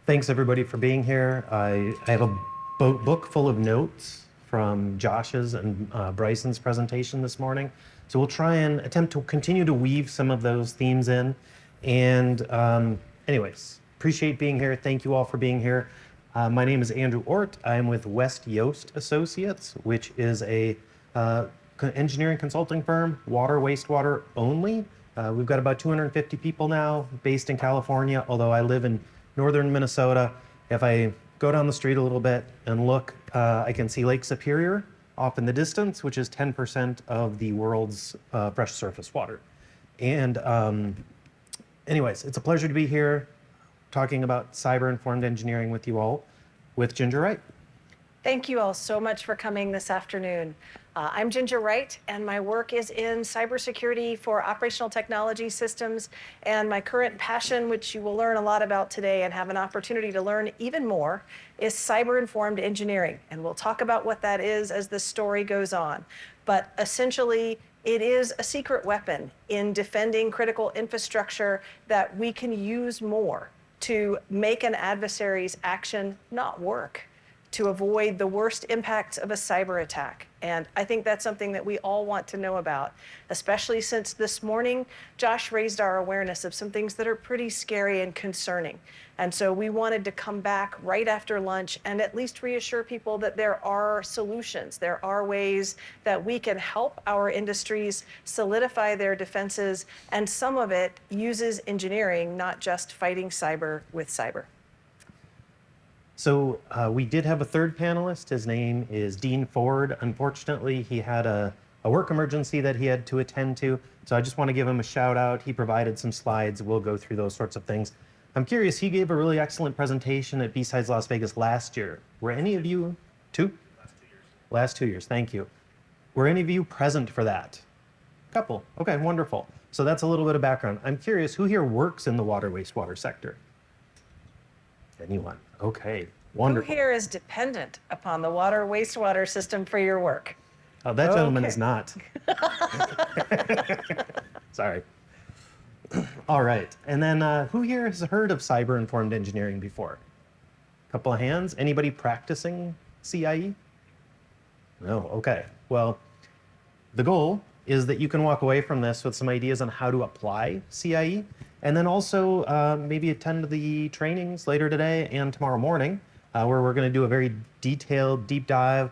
Thanks everybody for being here. I have a book full of notes from Josh's and Bryson's presentation this morning. So we'll try and attempt to continue to weave some of those themes in. And anyways, appreciate being here. Thank you all for being here. My name is Andrew Ohrt. I'm with West Yost Associates, which is a engineering consulting firm, water, wastewater only. We've got about 250 people now based in California, although I live in northern Minnesota. If I go down the street a little bit and look, I can see Lake Superior off in the distance, which is 10% of the world's fresh surface water. And anyways, it's a pleasure to be here talking about cyber-informed engineering with you all, with Ginger Wright. Thank you all so much for coming this afternoon. I'm Ginger Wright, and my work is in cybersecurity for operational technology systems. And my current passion, which you will learn a lot about today and have an opportunity to learn even more, is cyber-informed engineering. And we'll talk about what that is as the story goes on. But essentially, it is a secret weapon in defending critical infrastructure that we can use more to make an adversary's action not work, to avoid the worst impacts of a cyber attack. And I think that's something that we all want to know about, especially since this morning, Josh raised our awareness of some things that are pretty scary and concerning. And so we wanted to come back right after lunch and at least reassure people that there are solutions. There are ways that we can help our industries solidify their defenses, and some of it uses engineering, not just fighting cyber with cyber. So we did have a third panelist. His name is Dean Ford. Unfortunately, he had a work emergency that he had to attend to. So I just want to give him a shout out. He provided some slides. We'll go through those sorts of things. I'm curious, he gave a really excellent presentation at B-Sides Las Vegas last year. Were any of you, Last 2 years, thank you. Were any of you present for that? Couple, okay, wonderful. So that's a little bit of background. I'm curious, who here works in the water wastewater sector? Anyone? Okay, wonderful. Who here is dependent upon the water wastewater system for your work? Oh, that gentleman is not. Sorry. All right, and then who here has heard of cyber-informed engineering before? Couple of hands. Anybody practicing CIE? No, okay. Well, the goal is that you can walk away from this with some ideas on how to apply CIE, and then also maybe attend the trainings later today and tomorrow morning, where we're going to do a very detailed deep dive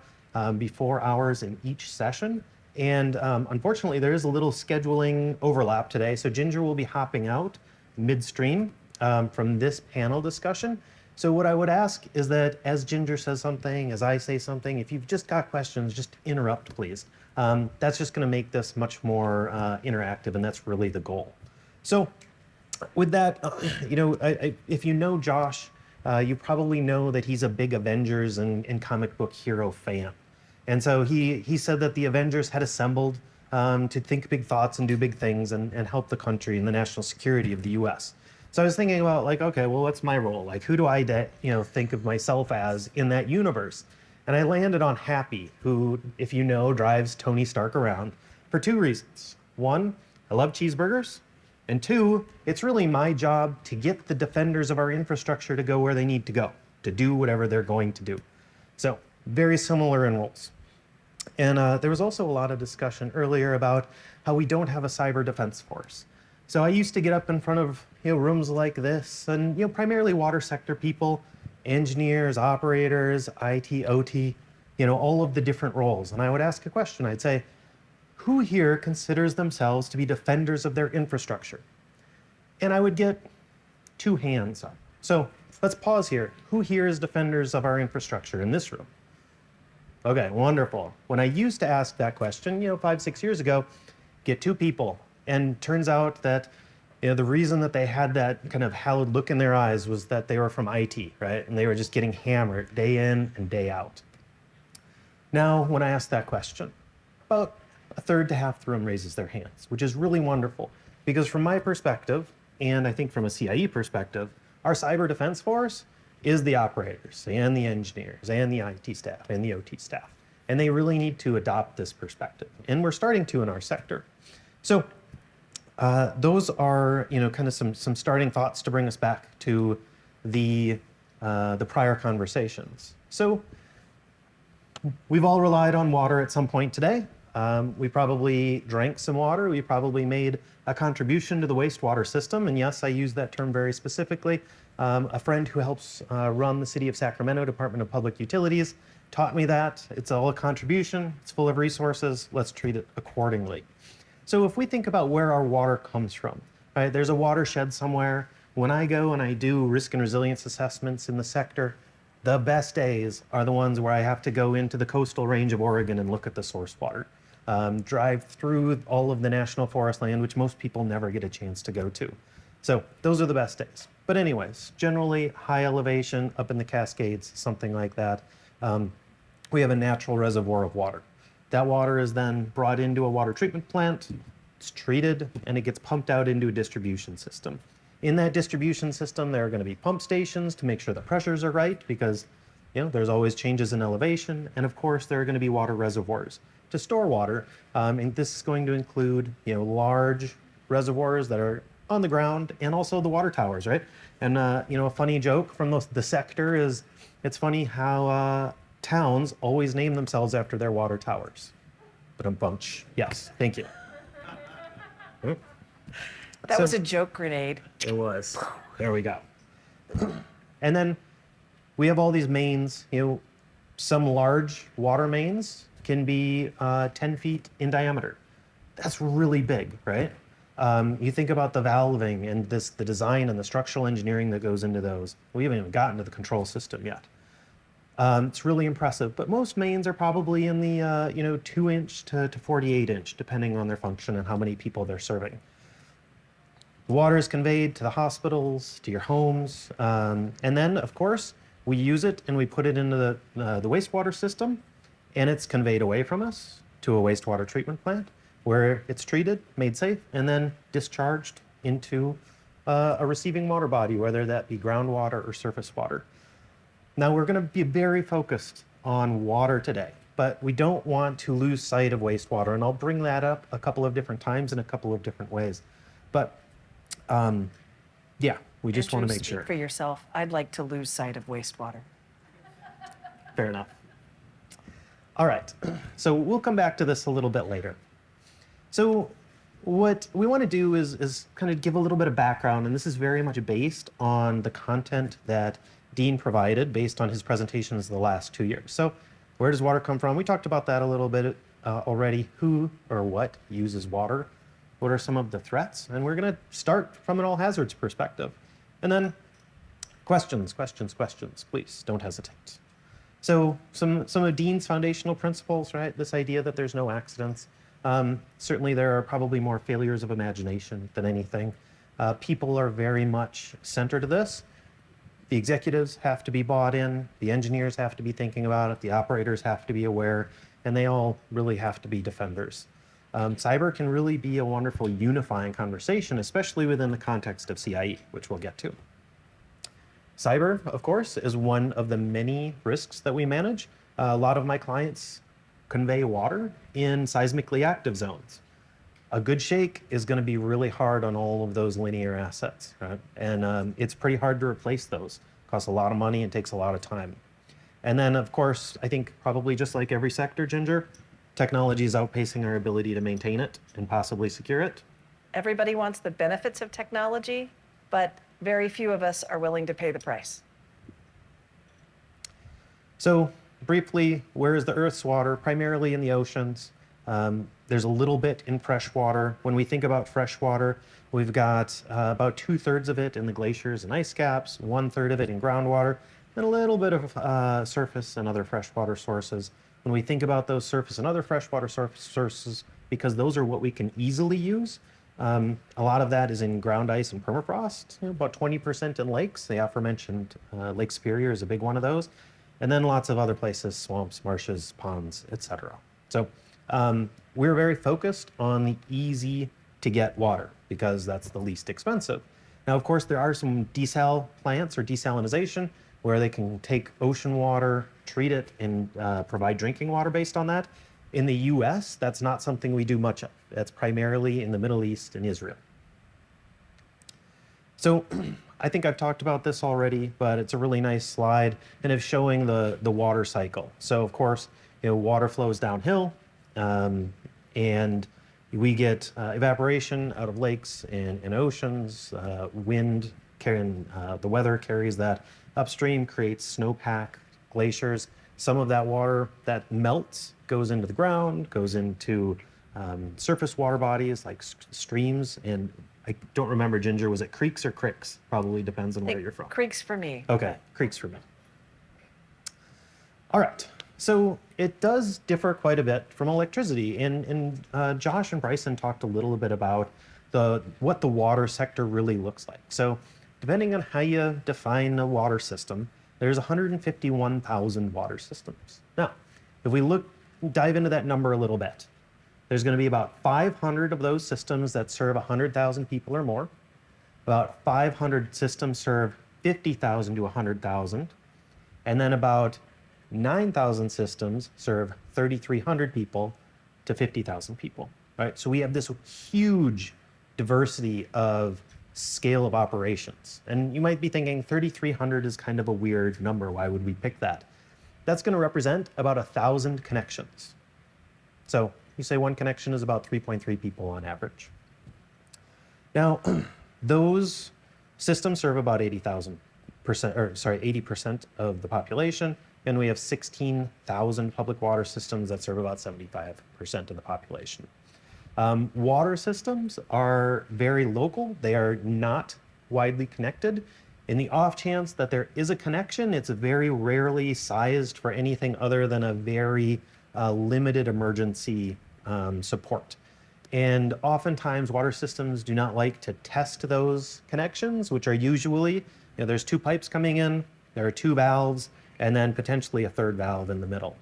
before hours in each session. And unfortunately, there is a little scheduling overlap today, so Ginger will be hopping out midstream from this panel discussion. So what I would ask is that as Ginger says something, as I say something, if you've just got questions, just interrupt, please. That's just going to make this much more interactive, and that's really the goal. So with that, if you know Josh, you probably know that he's a big Avengers and comic book hero fan. And so he said that the Avengers had assembled to think big thoughts and do big things and help the country and the national security of the US. So I was thinking about okay, well, what's my role? Who do I think of myself as in that universe? And I landed on Happy, who, if you know, drives Tony Stark around for two reasons. One, I love cheeseburgers. And two, it's really my job to get the defenders of our infrastructure to go where they need to go, to do whatever they're going to do. So very similar in roles. And there was also a lot of discussion earlier about how we don't have a cyber defense force. So I used to get up in front of rooms like this and primarily water sector people, engineers, operators, IT, OT, all of the different roles. And I would ask a question. I'd say, who here considers themselves to be defenders of their infrastructure? And I would get two hands up. So let's pause here. Who here is defenders of our infrastructure in this room? Okay, wonderful. When I used to ask that question, 5, 6 years ago, get two people. And turns out that the reason that they had that kind of hallowed look in their eyes was that they were from IT, right? And they were just getting hammered day in and day out. Now, when I ask that question, about a third to half the room raises their hands, which is really wonderful. Because from my perspective, and I think from a CIE perspective, our cyber defense force is the operators and the engineers and the IT staff and the OT staff. And they really need to adopt this perspective. And we're starting to in our sector. So those are kind of some starting thoughts to bring us back to the the prior conversations. So we've all relied on water at some point today. We probably drank some water. We probably made a contribution to the wastewater system. And yes, I use that term very specifically. A friend who helps run the City of Sacramento Department of Public Utilities taught me that. It's all a contribution. It's full of resources. Let's treat it accordingly. So if we think about where our water comes from, right, there's a watershed somewhere. When I go and I do risk and resilience assessments in the sector, the best days are the ones where I have to go into the coastal range of Oregon and look at the source water. Drive through all of the national forest land, which most people never get a chance to go to. So those are the best days. But anyways, generally high elevation, up in the Cascades, something like that, we have a natural reservoir of water. That water is then brought into a water treatment plant, it's treated, and it gets pumped out into a distribution system. In that distribution system, there are going to be pump stations to make sure the pressures are right, because there's always changes in elevation. And of course, there are going to be water reservoirs to store water. And this is going to include large reservoirs that are on the ground, and also the water towers, right? And a funny joke from the sector is, it's funny how towns always name themselves after their water towers. But I'm bunch. Yes, thank you. That was a joke grenade. It was. There we go. And then we have all these mains. Some large water mains can be 10 feet in diameter. That's really big, right? You think about the valving and the design and the structural engineering that goes into those. We haven't even gotten to the control system yet. It's really impressive, but most mains are probably in the 2-inch to 48-inch, depending on their function and how many people they're serving. The water is conveyed to the hospitals, to your homes, and then, of course, we use it and we put it into the wastewater system, and it's conveyed away from us to a wastewater treatment plant, where it's treated, made safe, and then discharged into a receiving water body, whether that be groundwater or surface water. Now, we're going to be very focused on water today, but we don't want to lose sight of wastewater, and I'll bring that up a couple of different times in a couple of different ways. But we just want to make sure. Speak for yourself. I'd like to lose sight of wastewater. Fair enough. All right, so we'll come back to this a little bit later. So what we want to do is kind of give a little bit of background, and this is very much based on the content that Dean provided based on his presentations the last 2 years. So where does water come from? We talked about that a little bit already. Who or what uses water? What are some of the threats? And we're going to start from an all hazards perspective. And then questions, please don't hesitate. So some of Dean's foundational principles, right? This idea that there's no accidents. Certainly there are probably more failures of imagination than anything. People are very much centered to this. The executives have to be bought in, the engineers have to be thinking about it, the operators have to be aware, and they all really have to be defenders. Cyber can really be a wonderful unifying conversation, especially within the context of CIE, which we'll get to. Cyber, of course, is one of the many risks that we manage. A lot of my clients convey water in seismically active zones. A good shake is going to be really hard on all of those linear assets, right? And it's pretty hard to replace those. It costs a lot of money and takes a lot of time. And then, of course, I think probably just like every sector, Ginger, technology is outpacing our ability to maintain it and possibly secure it. Everybody wants the benefits of technology, but very few of us are willing to pay the price. So briefly, where is the Earth's water? Primarily in the oceans. There's a little bit in freshwater. When we think about freshwater, we've got about 2/3 of it in the glaciers and ice caps, 1/3 of it in groundwater, and a little bit of surface and other freshwater sources. When we think about those surface and other freshwater sources, because those are what we can easily use, a lot of that is in ground ice and permafrost, about 20% in lakes. The aforementioned Lake Superior is a big one of those. And then lots of other places, swamps, marshes, ponds, etc. So we're very focused on the easy to get water because that's the least expensive. Now, of course, there are some desal plants or desalinization where they can take ocean water, treat it, and provide drinking water based on that. In the US, that's not something we do much of. That's primarily in the Middle East and Israel. So I think I've talked about this already, but it's a really nice slide and it's showing the water cycle. So of course, water flows downhill, and we get evaporation out of lakes and oceans. Wind carrying the weather carries that upstream, creates snowpack, glaciers. Some of that water that melts goes into the ground, goes into surface water bodies like streams, and I don't remember, Ginger, was it creeks or cricks? Probably depends on where you're from. Creeks for me. Okay, creeks for me. All right, so it does differ quite a bit from electricity, and Josh and Bryson talked a little bit about what the water sector really looks like. So depending on how you define a water system, there's 151,000 water systems. Now, if we dive into that number a little bit, there's going to be about 500 of those systems that serve 100,000 people or more. About 500 systems serve 50,000 to 100,000. And then about 9,000 systems serve 3,300 people to 50,000 people. Right? So we have this huge diversity of scale of operations. And you might be thinking 3,300 is kind of a weird number. Why would we pick that? That's going to represent about 1,000 connections. So you say one connection is about 3.3 people on average. Now, those systems serve about 80% of the population, and we have 16,000 public water systems that serve about 75% of the population. Water systems are very local. They are not widely connected. In the off chance that there is a connection, it's very rarely sized for anything other than a very limited emergency support. And oftentimes water systems do not like to test those connections, which are usually, there's two pipes coming in, there are two valves, and then potentially a third valve in the middle.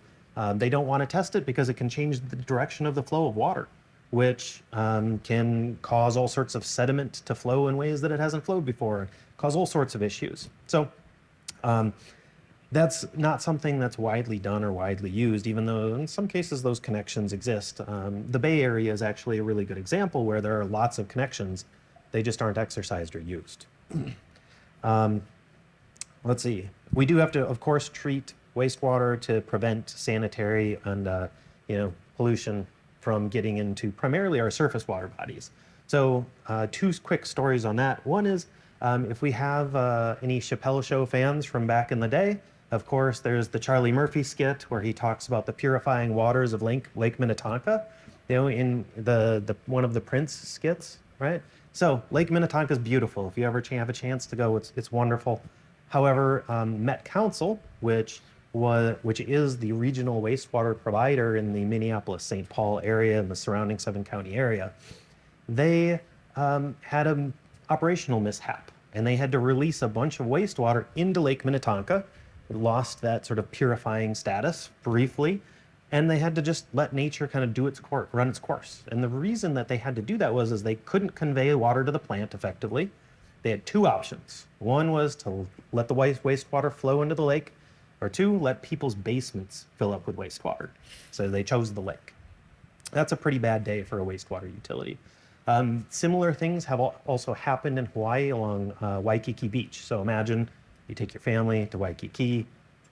They don't want to test it because it can change the direction of the flow of water, which can cause all sorts of sediment to flow in ways that it hasn't flowed before, cause all sorts of issues. So that's not something that's widely done or widely used, even though in some cases those connections exist. The Bay Area is actually a really good example where there are lots of connections. They just aren't exercised or used. Let's see. We do have to, of course, treat wastewater to prevent sanitary and pollution from getting into primarily our surface water bodies. So two quick stories on that. One is if we have any Chappelle Show fans from back in the day, of course, there's the Charlie Murphy skit where he talks about the purifying waters of Lake Minnetonka, in the one of the Prince skits, right? So Lake Minnetonka is beautiful. If you ever have a chance to go, it's wonderful. However, Met Council, which is the regional wastewater provider in the Minneapolis-St. Paul area and the surrounding 7-county area, they had an operational mishap, and they had to release a bunch of wastewater into Lake Minnetonka. It lost that sort of purifying status briefly, and they had to just let nature kind of run its course. And the reason that they had to do that was they couldn't convey water to the plant effectively. They had two options. One was to let the wastewater flow into the lake, or two, let people's basements fill up with wastewater. So they chose the lake. That's a pretty bad day for a wastewater utility. Similar things have also happened in Hawaii along Waikiki Beach. So imagine you take your family to Waikiki,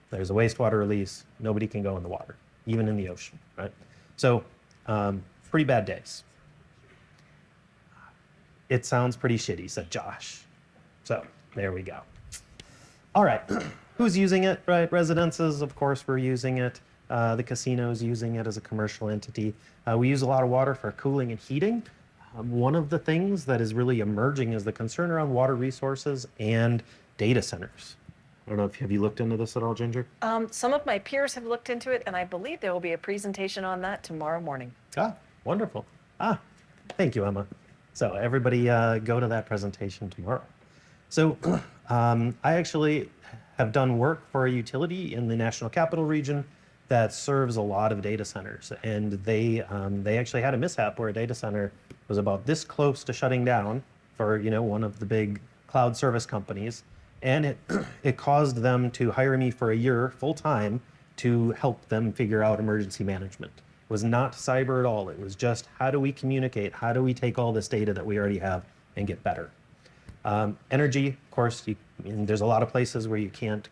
there's a wastewater release, nobody can go in the water, even in the ocean, right? So pretty bad days. It sounds pretty shitty, said Josh. So there we go. All right, who's using it, right? Residences, of course, we're using it. The casino's using it as a commercial entity. We use a lot of water for cooling and heating. One of the things that is really emerging is the concern around water resources and data centers. I don't know have you looked into this at all, Ginger? Some of my peers have looked into it, and I believe there will be a presentation on that tomorrow morning. Ah, wonderful. Thank you, Emma. So everybody go to that presentation tomorrow. So I actually have done work for a utility in the National Capital Region that serves a lot of data centers. And they actually had a mishap where a data center was about this close to shutting down for one of the big cloud service companies. And it caused them to hire me for a year full time to help them figure out emergency management. It was not cyber at all. It was just how do we communicate? How do we take all this data that we already have and get better? Energy, of course, there's a lot of places where you can't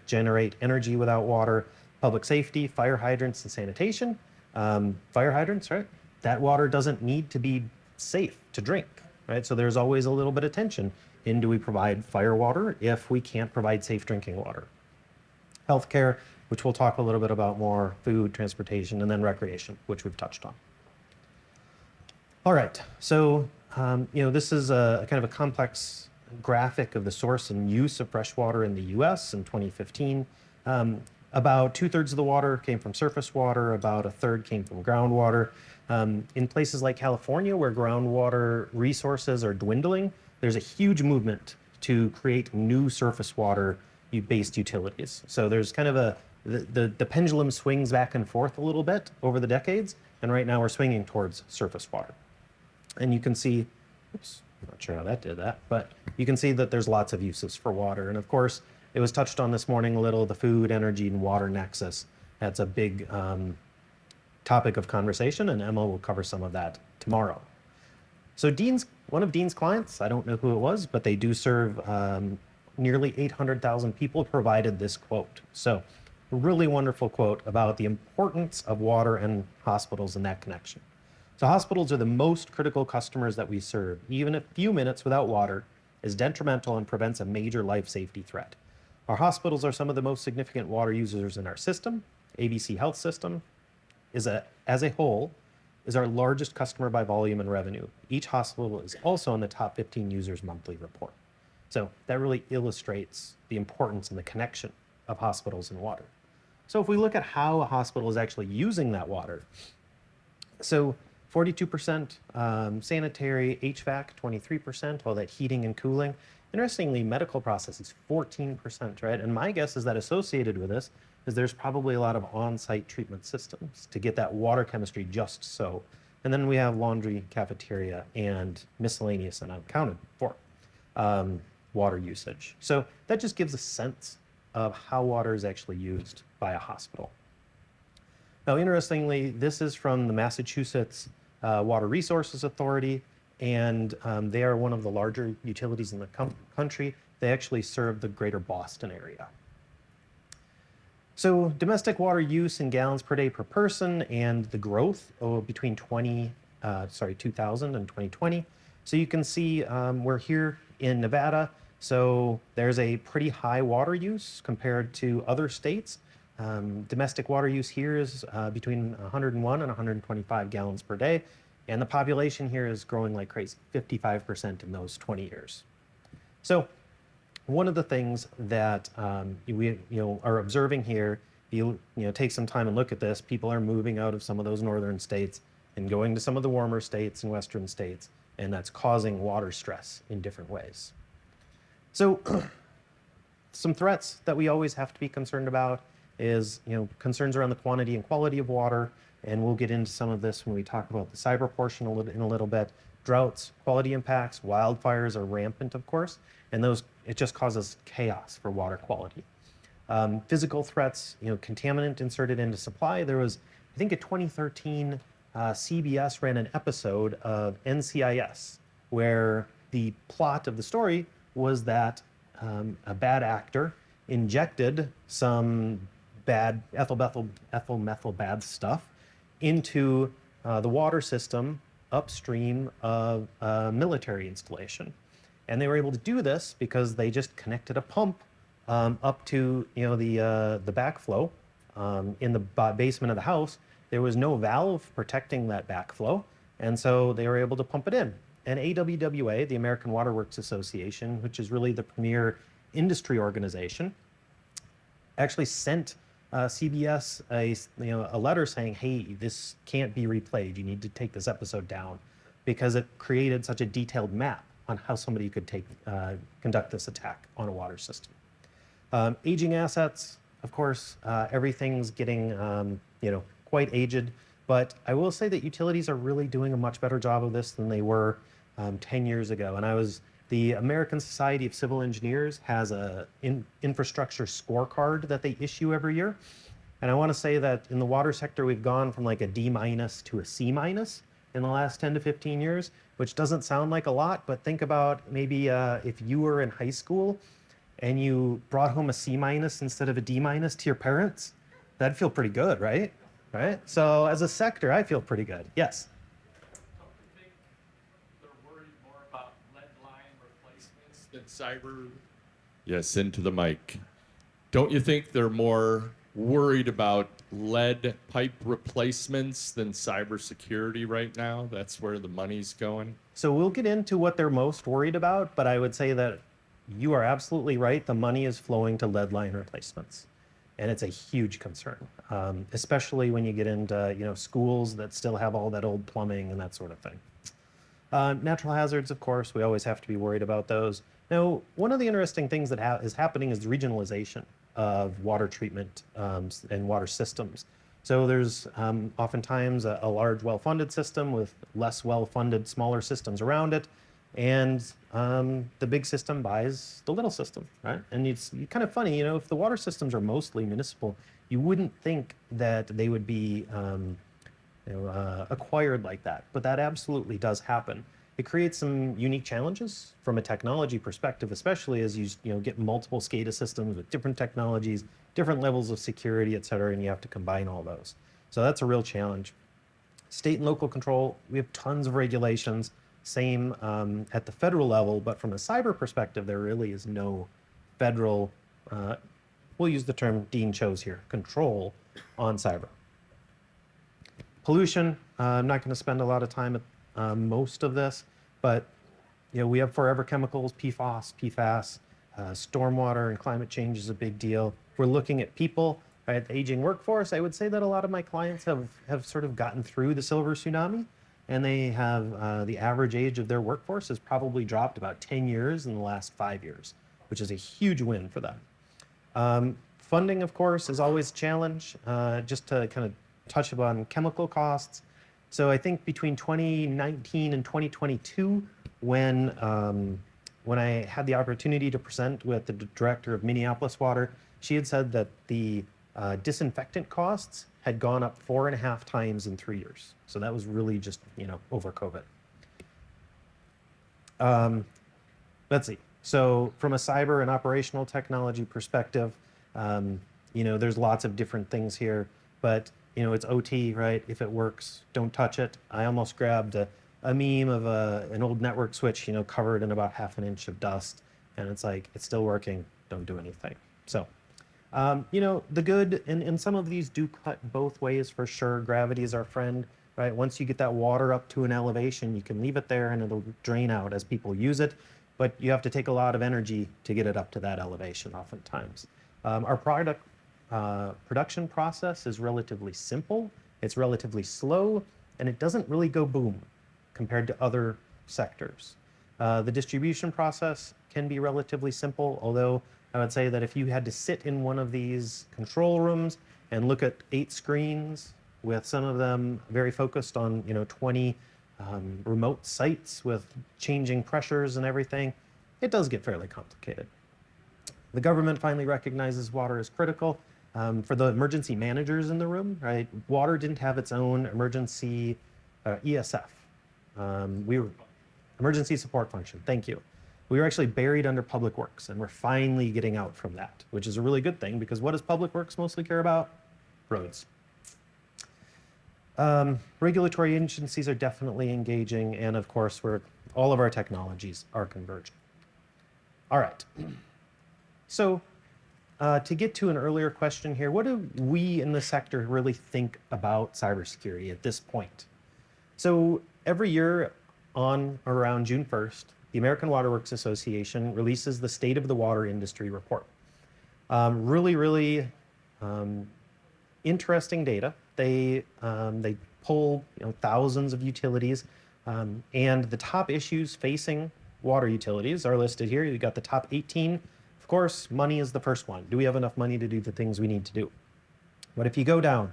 generate energy without water. Public safety, fire hydrants, and sanitation. Fire hydrants, right? That water doesn't need to be safe to drink, right? So there's always a little bit of tension in, do we provide fire water if we can't provide safe drinking water? Healthcare, which we'll talk a little bit about more, food, transportation, and then recreation, which we've touched on. All right, so this is a kind of a complex graphic of the source and use of fresh water in the US in 2015. About 2/3 of the water came from surface water, about 1/3 came from groundwater. In places like California, where groundwater resources are dwindling, there's a huge movement to create new surface water based utilities. So there's kind of the pendulum swings back and forth a little bit over the decades, and right now we're swinging towards surface water. And you can see, oops, I'm not sure how that did that, but you can see that there's lots of uses for water. And of course, it was touched on this morning a little, the food, energy, and water nexus. That's a big topic of conversation, and Emma will cover some of that tomorrow. So one of Dean's clients, I don't know who it was, but they do serve nearly 800,000 people, provided this quote. So a really wonderful quote about the importance of water and hospitals in that connection. So hospitals are the most critical customers that we serve. Even a few minutes without water is detrimental and prevents a major life safety threat. Our hospitals are some of the most significant water users in our system. ABC Health System as a whole is our largest customer by volume and revenue. Each hospital is also in the top 15 users monthly report. So that really illustrates the importance and the connection of hospitals and water. So if we look at how a hospital is actually using that water, so 42% sanitary, HVAC 23%, all that heating and cooling. Interestingly, medical processes 14%, right? And my guess is that associated with this is there's probably a lot of on-site treatment systems to get that water chemistry just so. And then we have laundry, cafeteria, and miscellaneous and unaccounted for water usage. So that just gives a sense of how water is actually used by a hospital. Now, interestingly, this is from the Massachusetts Water Resources Authority, and they are one of the larger utilities in the country. They actually serve the greater Boston area. So domestic water use in gallons per day per person and the growth between 2000 and 2020. So you can see we're here in Nevada. So there's a pretty high water use compared to other states. Domestic water use here is between 101 and 125 gallons per day. And the population here is growing like crazy, 55% in those 20 years. So one of the things that we are observing here, you take some time and look at this, people are moving out of some of those northern states and going to some of the warmer states and western states, and that's causing water stress in different ways. So some threats that we always have to be concerned about is concerns around the quantity and quality of water, and we'll get into some of this when we talk about the cyber portion in a little bit. Droughts, quality impacts, wildfires are rampant, of course, and it just causes chaos for water quality. Physical threats, contaminant inserted into supply. There was, I think, in 2013, CBS ran an episode of NCIS where the plot of the story was that a bad actor injected some bad ethyl methyl bad stuff into the water system upstream of a military installation. And they were able to do this because they just connected a pump up to the backflow in the basement of the house. There was no valve protecting that backflow, and so they were able to pump it in. And AWWA, the American Water Works Association, which is really the premier industry organization, actually sent CBS a letter saying, hey, this can't be replayed. You need to take this episode down, because it created such a detailed map on how somebody could conduct this attack on a water system. Aging assets, of course, everything's getting quite aged, but I will say that utilities are really doing a much better job of this than they were 10 years ago. And the American Society of Civil Engineers has a infrastructure scorecard that they issue every year. And I want to say that in the water sector, we've gone from like a D- to a C- in the last 10 to 15 years. which doesn't sound like a lot, but think about maybe if you were in high school and you brought home a C minus instead of a D minus to your parents, that'd feel pretty good, right? Right? So as a sector, I feel pretty good. Yes. Don't you think they're worried more about lead line replacements than cyber? Yes, into the mic. Don't you think they're more worried about lead pipe replacements than cybersecurity right now? That's where the money's going. So we'll get into what they're most worried about, but I would say that you are absolutely right. The money is flowing to lead line replacements, and it's a huge concern, especially when you get into schools that still have all that old plumbing and that sort of thing. Natural hazards, of course, we always have to be worried about those. Now, one of the interesting things that is happening is the regionalization of water treatment and water systems. So there's oftentimes a large well-funded system with less well-funded smaller systems around it, and the big system buys the little system, right? And it's kind of funny, if the water systems are mostly municipal, you wouldn't think that they would be acquired like that, but that absolutely does happen. It creates some unique challenges from a technology perspective, especially as you get multiple SCADA systems with different technologies, different levels of security, et cetera, and you have to combine all those. So that's a real challenge. State and local control, we have tons of regulations, same at the federal level, but from a cyber perspective, there really is no federal, we'll use the term Dean chose here, control on cyber. Pollution, I'm not going to spend a lot of time at most of this, but we have forever chemicals, PFOS, PFAS, stormwater and climate change is a big deal. We're looking at people, right? The aging workforce. I would say that a lot of my clients have sort of gotten through the silver tsunami, and they have the average age of their workforce has probably dropped about 10 years in the last 5 years, which is a huge win for them. Funding, of course, is always a challenge. Just to kind of touch upon chemical costs. So I think between 2019 and 2022, when I had the opportunity to present with the director of Minneapolis Water, she had said that the disinfectant costs had gone up 4.5 times in 3 years. So that was really just, over COVID. Let's see. So from a cyber and operational technology perspective, there's lots of different things here, but it's OT, right? If it works, don't touch it. I almost grabbed a meme of an old network switch, covered in about 1/2 inch of dust, and it's like, it's still working, don't do anything. So, the good, and some of these do cut both ways for sure. Gravity is our friend, right? Once you get that water up to an elevation, you can leave it there and it'll drain out as people use it, but you have to take a lot of energy to get it up to that elevation oftentimes. Our production process is relatively simple, it's relatively slow, and it doesn't really go boom compared to other sectors. The distribution process can be relatively simple, although I would say that if you had to sit in one of these control rooms and look at 8 screens, with some of them very focused on 20 remote sites with changing pressures and everything, it does get fairly complicated. The government finally recognizes water as critical. For the emergency managers in the room, right? Water didn't have its own emergency ESF. We were emergency support function. Thank you. We were actually buried under Public Works, and we're finally getting out from that, which is a really good thing because what does Public Works mostly care about? Roads. Regulatory agencies are definitely engaging, and of course, all of our technologies are converging. All right. So, to get to an earlier question here, what do we in the sector really think about cybersecurity at this point? So every year on or around June 1st, the American Water Works Association releases the State of the Water Industry report. Really interesting data. They poll thousands of utilities, and the top issues facing water utilities are listed here. You got the top 18. Of course, money is the first one. Do we have enough money to do the things we need to do? But if you go down,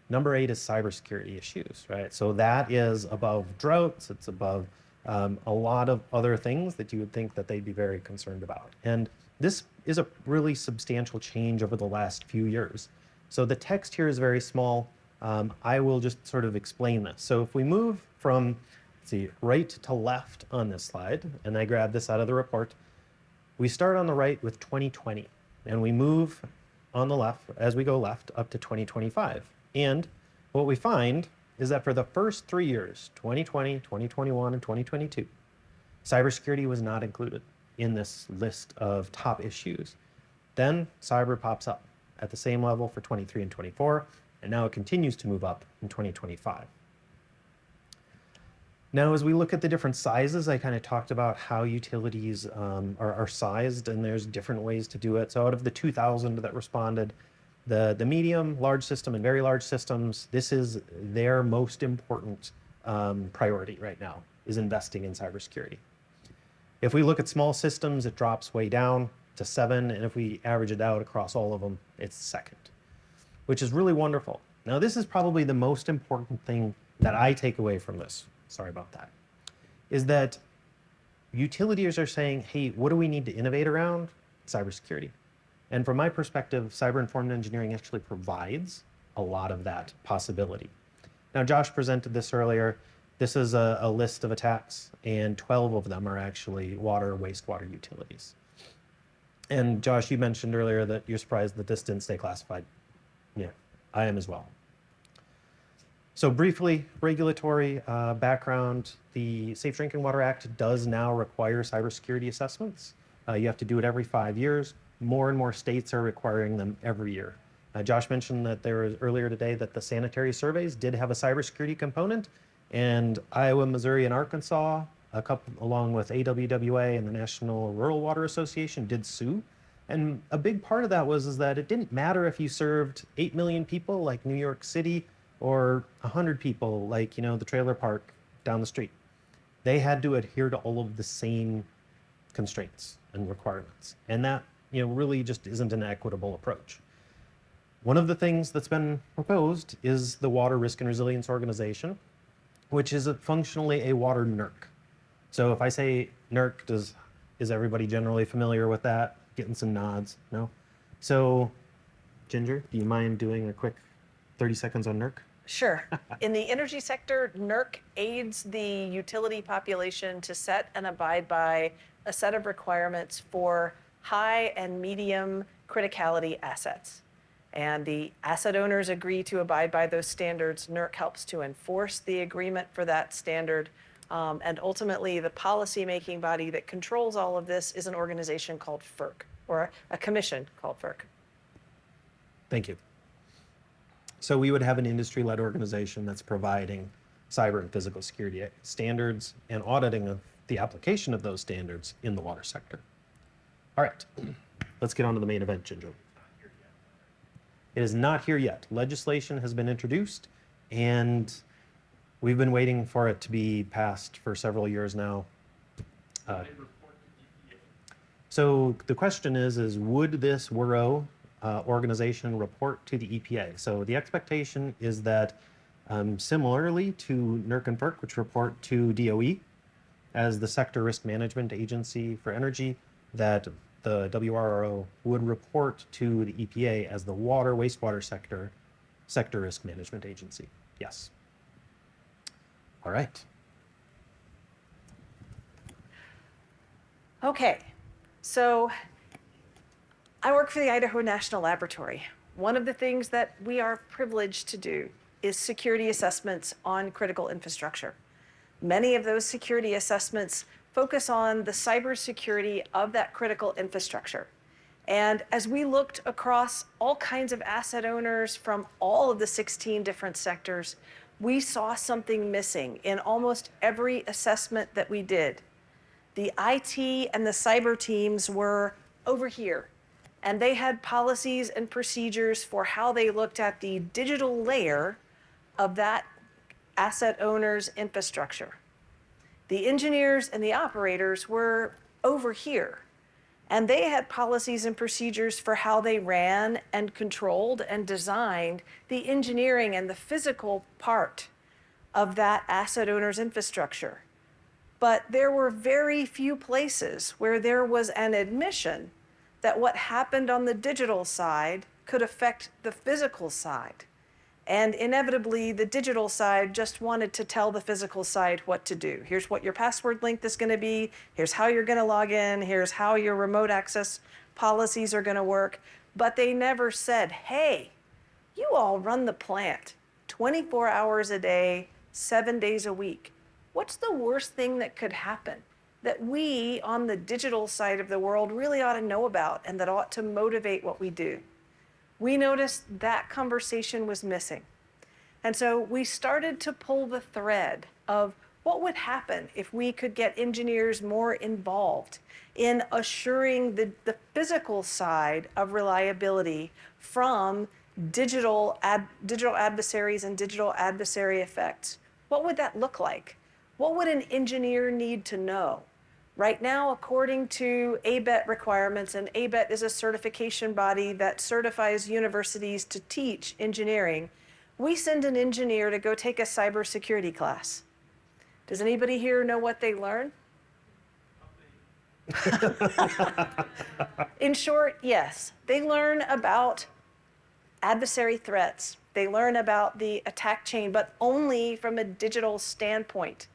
number 8 is cybersecurity issues, right? So that is above droughts. It's above a lot of other things that you would think that they'd be very concerned about. And this is a really substantial change over the last few years. So the text here is very small. I will just sort of explain this. So if we move from see, right to left on this slide, and I grabbed this out of the report. We start on the right with 2020, and we move on the left, as we go left, up to 2025. And what we find is that for the first 3 years, 2020, 2021, and 2022, cybersecurity was not included in this list of top issues. Then cyber pops up at the same level for 23 and 24, and now it continues to move up in 2025. Now, as we look at the different sizes, I kind of talked about how utilities are sized, and there's different ways to do it. So out of the 2,000 that responded, the medium, large system, and very large systems, this is their most important priority right now, is investing in cybersecurity. If we look at small systems, it drops way down to 7, and if we average it out across all of them, it's second, which is really wonderful. Now, this is probably the most important thing that I take away from this. Sorry about that, is that utilities are saying, hey, what do we need to innovate around? Cybersecurity. And from my perspective, cyber-informed engineering actually provides a lot of that possibility. Now, Josh presented this earlier. This is a list of attacks, and 12 of them are actually water, wastewater utilities. And Josh, you mentioned earlier that you're surprised that this didn't stay classified. Yeah, I am as well. So briefly, regulatory background, the Safe Drinking Water Act does now require cybersecurity assessments. You have to do it every 5 years. More and more states are requiring them every year. Josh mentioned that there was earlier today that the sanitary surveys did have a cybersecurity component, and Iowa, Missouri, and Arkansas, a couple, along with AWWA and the National Rural Water Association, did sue. And a big part of that was that it didn't matter if you served 8 million people like New York City or 100 people like, the trailer park down the street. They had to adhere to all of the same constraints and requirements. And that, really just isn't an equitable approach. One of the things that's been proposed is the Water Risk and Resilience Organization, which is functionally a water NERC. So if I say NERC, is everybody generally familiar with that? Getting some nods? No? So, Ginger, do you mind doing a quick 30 seconds on NERC? Sure. In the energy sector, NERC aids the utility population to set and abide by a set of requirements for high and medium criticality assets. And the asset owners agree to abide by those standards. NERC helps to enforce the agreement for that standard. And ultimately, the policy-making body that controls all of this is an organization called FERC, or a commission called FERC. Thank you. So we would have an industry-led organization that's providing cyber and physical security standards and auditing of the application of those standards in the water sector. All right, let's get on to the main event, Ginger. It is not here yet. Legislation has been introduced, and we've been waiting for it to be passed for several years now. So the question is would this WRO organization report to the EPA? So the expectation is that similarly to NERC and FERC, which report to DOE as the sector risk management agency for energy, that the WRO would report to the EPA as the water wastewater sector risk management agency. Yes. All right. Okay, so I work for the Idaho National Laboratory. One of the things that we are privileged to do is security assessments on critical infrastructure. Many of those security assessments focus on the cybersecurity of that critical infrastructure. And as we looked across all kinds of asset owners from all of the 16 different sectors, we saw something missing in almost every assessment that we did. The IT and the cyber teams were over here, and they had policies and procedures for how they looked at the digital layer of that asset owner's infrastructure. The engineers and the operators were over here, and they had policies and procedures for how they ran and controlled and designed the engineering and the physical part of that asset owner's infrastructure. But there were very few places where there was an admission that what happened on the digital side could affect the physical side. And inevitably, the digital side just wanted to tell the physical side what to do. Here's what your password length is going to be. Here's how you're going to log in. Here's how your remote access policies are going to work. But they never said, hey, you all run the plant 24 hours a day, 7 days a week. What's the worst thing that could happen that we on the digital side of the world really ought to know about and that ought to motivate what we do? We noticed that conversation was missing. And so we started to pull the thread of what would happen if we could get engineers more involved in assuring the physical side of reliability from digital adversaries and digital adversary effects. What would that look like? What would an engineer need to know? Right now, according to ABET requirements, and ABET is a certification body that certifies universities to teach engineering, we send an engineer to go take a cybersecurity class. Does anybody here know what they learn? In short, yes. They learn about adversary threats. They learn about the attack chain, but only from a digital standpoint.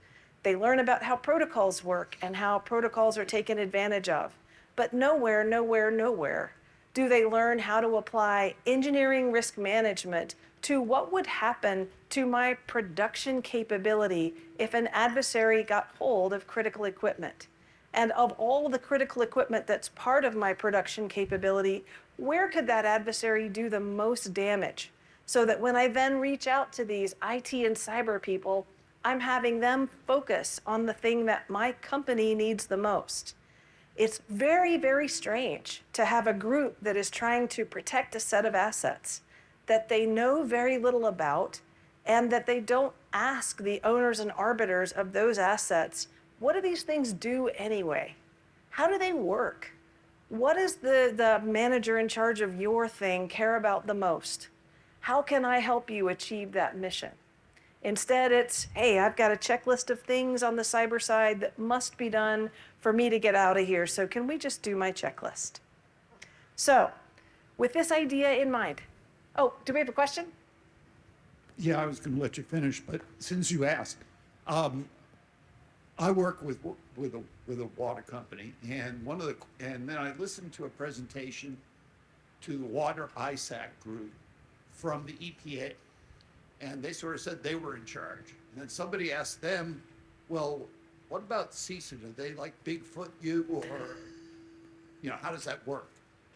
They learn about how protocols work and how protocols are taken advantage of. But nowhere do they learn how to apply engineering risk management to what would happen to my production capability if an adversary got hold of critical equipment. And of all the critical equipment that's part of my production capability, where could that adversary do the most damage? So that when I then reach out to these IT and cyber people, I'm having them focus on the thing that my company needs the most. It's very, very strange to have a group that is trying to protect a set of assets that they know very little about and that they don't ask the owners and arbiters of those assets, what do these things do anyway? How do they work? What does the manager in charge of your thing care about the most? How can I help you achieve that mission? Instead, it's, hey, I've got a checklist of things on the cyber side that must be done for me to get out of here. So can we just do my checklist? So with this idea in mind, oh, do we have a question? Yeah, I was going to let you finish, but since you asked, I work with a water company, and then I listened to a presentation to the Water ISAC group from the EPA, and they sort of said they were in charge. And then somebody asked them, well, what about CISA? Do they like Bigfoot you, or how does that work?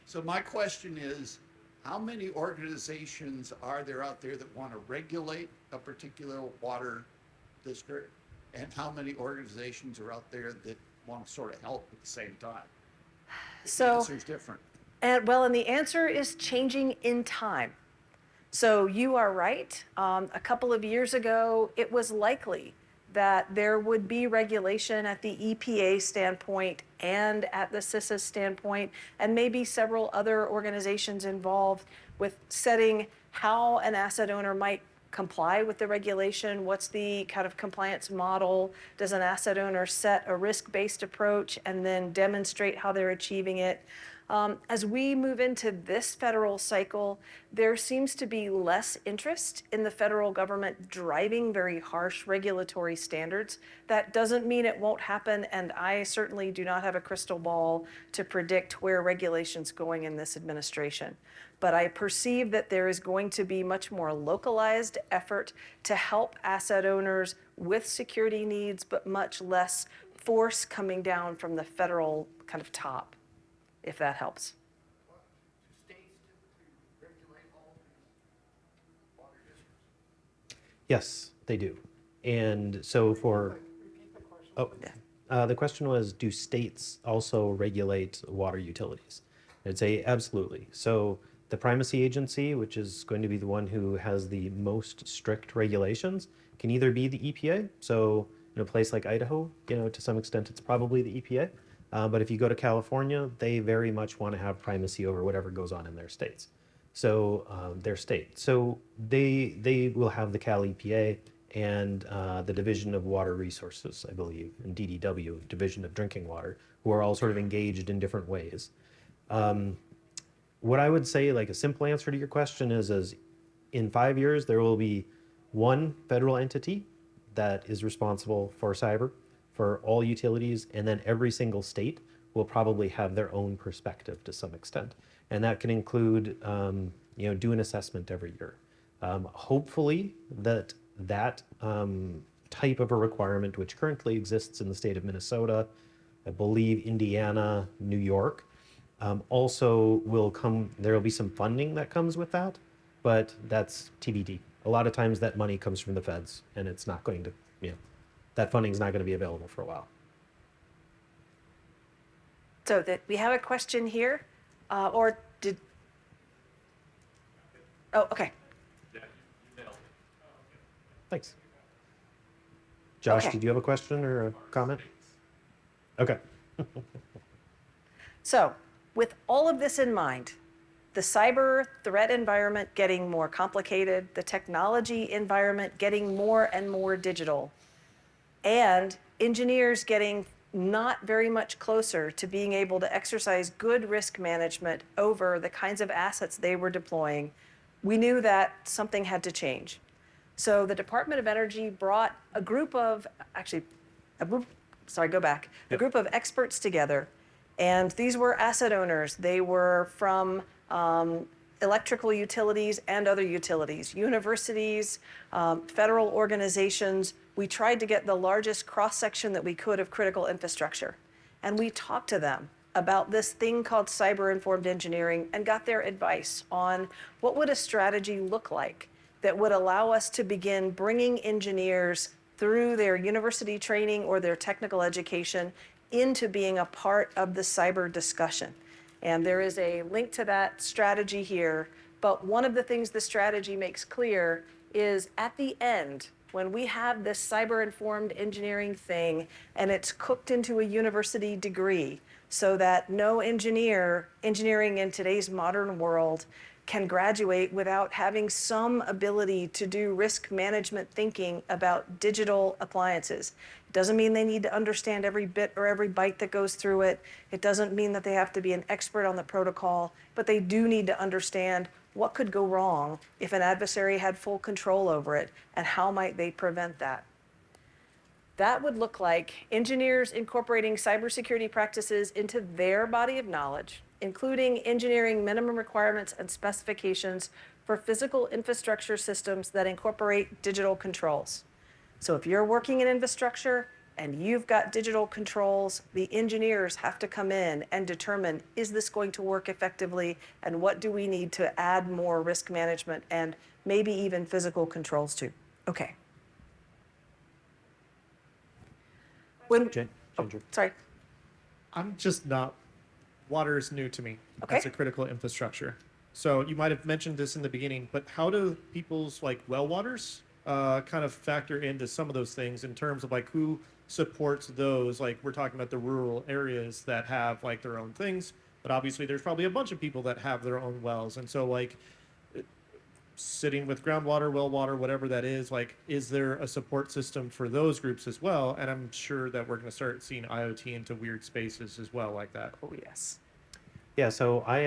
So my question is, how many organizations are there out there that want to regulate a particular water district? And how many organizations are out there that want to sort of help at the same time? So, the answer is different. And the answer is changing in time. So you are right. A couple of years ago, it was likely that there would be regulation at the EPA standpoint and at the CISA standpoint, and maybe several other organizations involved with setting how an asset owner might comply with the regulation. What's the kind of compliance model? Does an asset owner set a risk-based approach and then demonstrate how they're achieving it? As we move into this federal cycle, there seems to be less interest in the federal government driving very harsh regulatory standards. That doesn't mean it won't happen, and I certainly do not have a crystal ball to predict where regulation's going in this administration. But I perceive that there is going to be much more localized effort to help asset owners with security needs, but much less force coming down from the federal kind of top, if that helps. Do states typically regulate all these water districts? Yes, they do. And so for, Repeat the question. the question was, do states also regulate water utilities? I'd say absolutely. So the primacy agency, which is going to be the one who has the most strict regulations, can either be the EPA. So in a place like Idaho, to some extent, it's probably the EPA. But if you go to California, they very much want to have primacy over whatever goes on in their states. So their state. So they will have the Cal EPA and the Division of Water Resources, I believe, and DDW, Division of Drinking Water, who are all sort of engaged in different ways. What I would say, like a simple answer to your question is in 5 years, there will be one federal entity that is responsible for cyber for all utilities, and then every single state will probably have their own perspective to some extent. And that can include, do an assessment every year. Hopefully that type of a requirement, which currently exists in the state of Minnesota, I believe Indiana, New York, also will come, there will be some funding that comes with that, but that's TBD. A lot of times that money comes from the feds, and it's not going to, that funding is not going to be available for a while. So that we have a question here, or did? Oh, okay. Thanks. Josh, Okay. did you have a question or a comment? Okay. So with all of this in mind, the cyber threat environment getting more complicated, the technology environment getting more and more digital, and engineers getting not very much closer to being able to exercise good risk management over the kinds of assets they were deploying, we knew that something had to change. So the Department of Energy brought a group of experts together, and these were asset owners. They were from electrical utilities and other utilities, universities, federal organizations. We tried to get the largest cross-section that we could of critical infrastructure. And we talked to them about this thing called cyber-informed engineering and got their advice on what would a strategy look like that would allow us to begin bringing engineers through their university training or their technical education into being a part of the cyber discussion. And there is a link to that strategy here. But one of the things the strategy makes clear is at the end, when we have this cyber-informed engineering thing and it's cooked into a university degree so that no engineering in today's modern world can graduate without having some ability to do risk management thinking about digital appliances. It doesn't mean they need to understand every bit or every byte that goes through it. It doesn't mean that they have to be an expert on the protocol, but they do need to understand what could go wrong if an adversary had full control over it, and how might they prevent that. That would look like engineers incorporating cybersecurity practices into their body of knowledge, including engineering minimum requirements and specifications for physical infrastructure systems that incorporate digital controls. So if you're working in infrastructure and you've got digital controls, the engineers have to come in and determine, is this going to work effectively, and what do we need to add more risk management and maybe even physical controls to? Okay. Ginger. Sorry. I'm just not. Water is new to me Okay. as a critical infrastructure. So you might have mentioned this in the beginning, but how do people's well waters kind of factor into some of those things in terms of who supports those? We're talking about the rural areas that have their own things, but obviously there's probably a bunch of people that have their own wells, and so sitting with groundwater, well water, whatever that is there a support system for those groups as well? And I'm sure that we're going to start seeing IoT into weird spaces as well like that. Oh, yes. Yeah, so I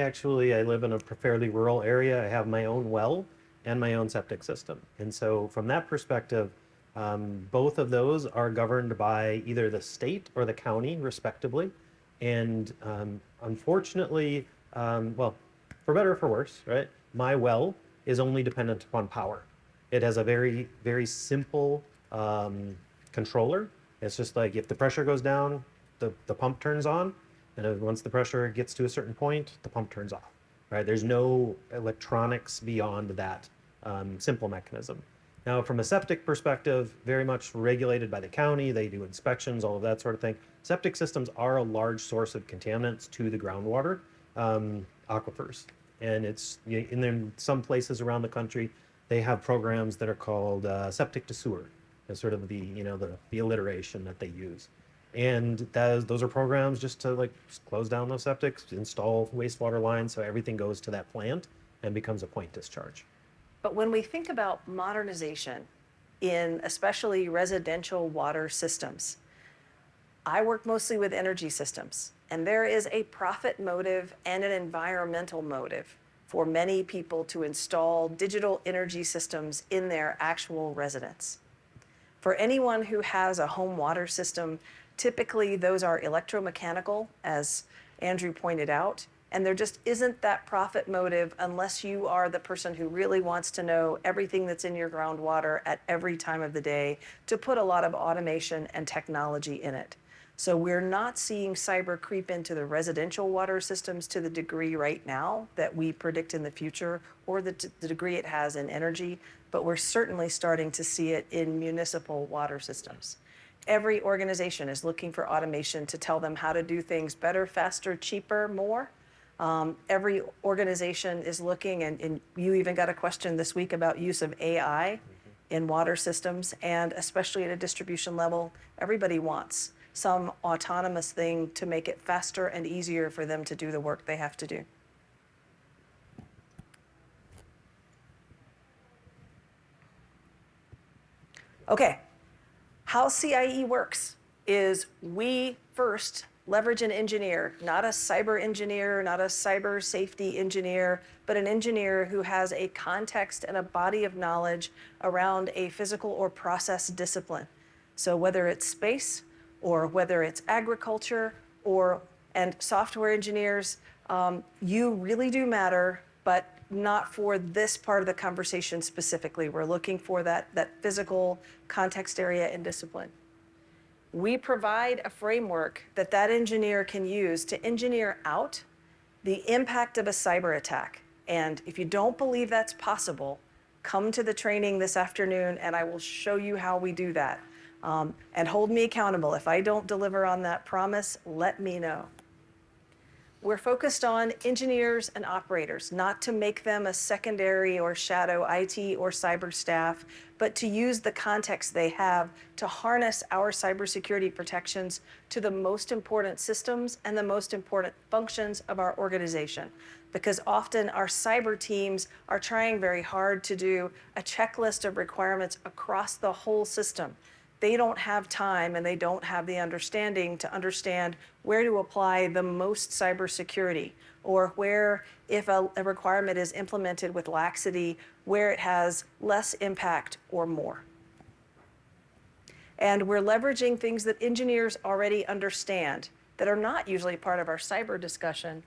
live in a fairly rural area. I have my own well and my own septic system. And so from that perspective, both of those are governed by either the state or the county, respectively. And unfortunately, well, for better or for worse, right, my well is only dependent upon power. It has a very, very simple controller. It's just if the pressure goes down, the pump turns on, and once the pressure gets to a certain point, the pump turns off, right? There's no electronics beyond that simple mechanism. Now, from a septic perspective, very much regulated by the county. They do inspections, all of that sort of thing. Septic systems are a large source of contaminants to the groundwater aquifers. And it's in some places around the country, they have programs that are called septic to sewer, as sort of the alliteration that they use. And those are programs just to just close down those septics, install wastewater lines so everything goes to that plant and becomes a point discharge. But when we think about modernization in especially residential water systems, I work mostly with energy systems, and there is a profit motive and an environmental motive for many people to install digital energy systems in their actual residence. For anyone who has a home water system, typically those are electromechanical, as Andrew pointed out, and there just isn't that profit motive unless you are the person who really wants to know everything that's in your groundwater at every time of the day to put a lot of automation and technology in it. So we're not seeing cyber creep into the residential water systems to the degree right now that we predict in the future, or the degree it has in energy, but we're certainly starting to see it in municipal water systems. Every organization is looking for automation to tell them how to do things better, faster, cheaper, more. Every organization is looking, and you even got a question this week about use of AI in water systems, and especially at a distribution level, everybody wants some autonomous thing to make it faster and easier for them to do the work they have to do. Okay, how CIE works is we first leverage an engineer, not a cyber engineer, not a cyber safety engineer, but an engineer who has a context and a body of knowledge around a physical or process discipline. So whether it's space or whether it's agriculture and software engineers, you really do matter, but not for this part of the conversation specifically. We're looking for that physical context area and discipline. We provide a framework that engineer can use to engineer out the impact of a cyber attack. And if you don't believe that's possible, come to the training this afternoon and I will show you how we do that. And hold me accountable. If I don't deliver on that promise, let me know. We're focused on engineers and operators, not to make them a secondary or shadow IT or cyber staff, but to use the context they have to harness our cybersecurity protections to the most important systems and the most important functions of our organization. Because often our cyber teams are trying very hard to do a checklist of requirements across the whole system. They don't have time and they don't have the understanding to understand where to apply the most cybersecurity, or where, if a requirement is implemented with laxity, where it has less impact or more. And we're leveraging things that engineers already understand that are not usually part of our cyber discussion,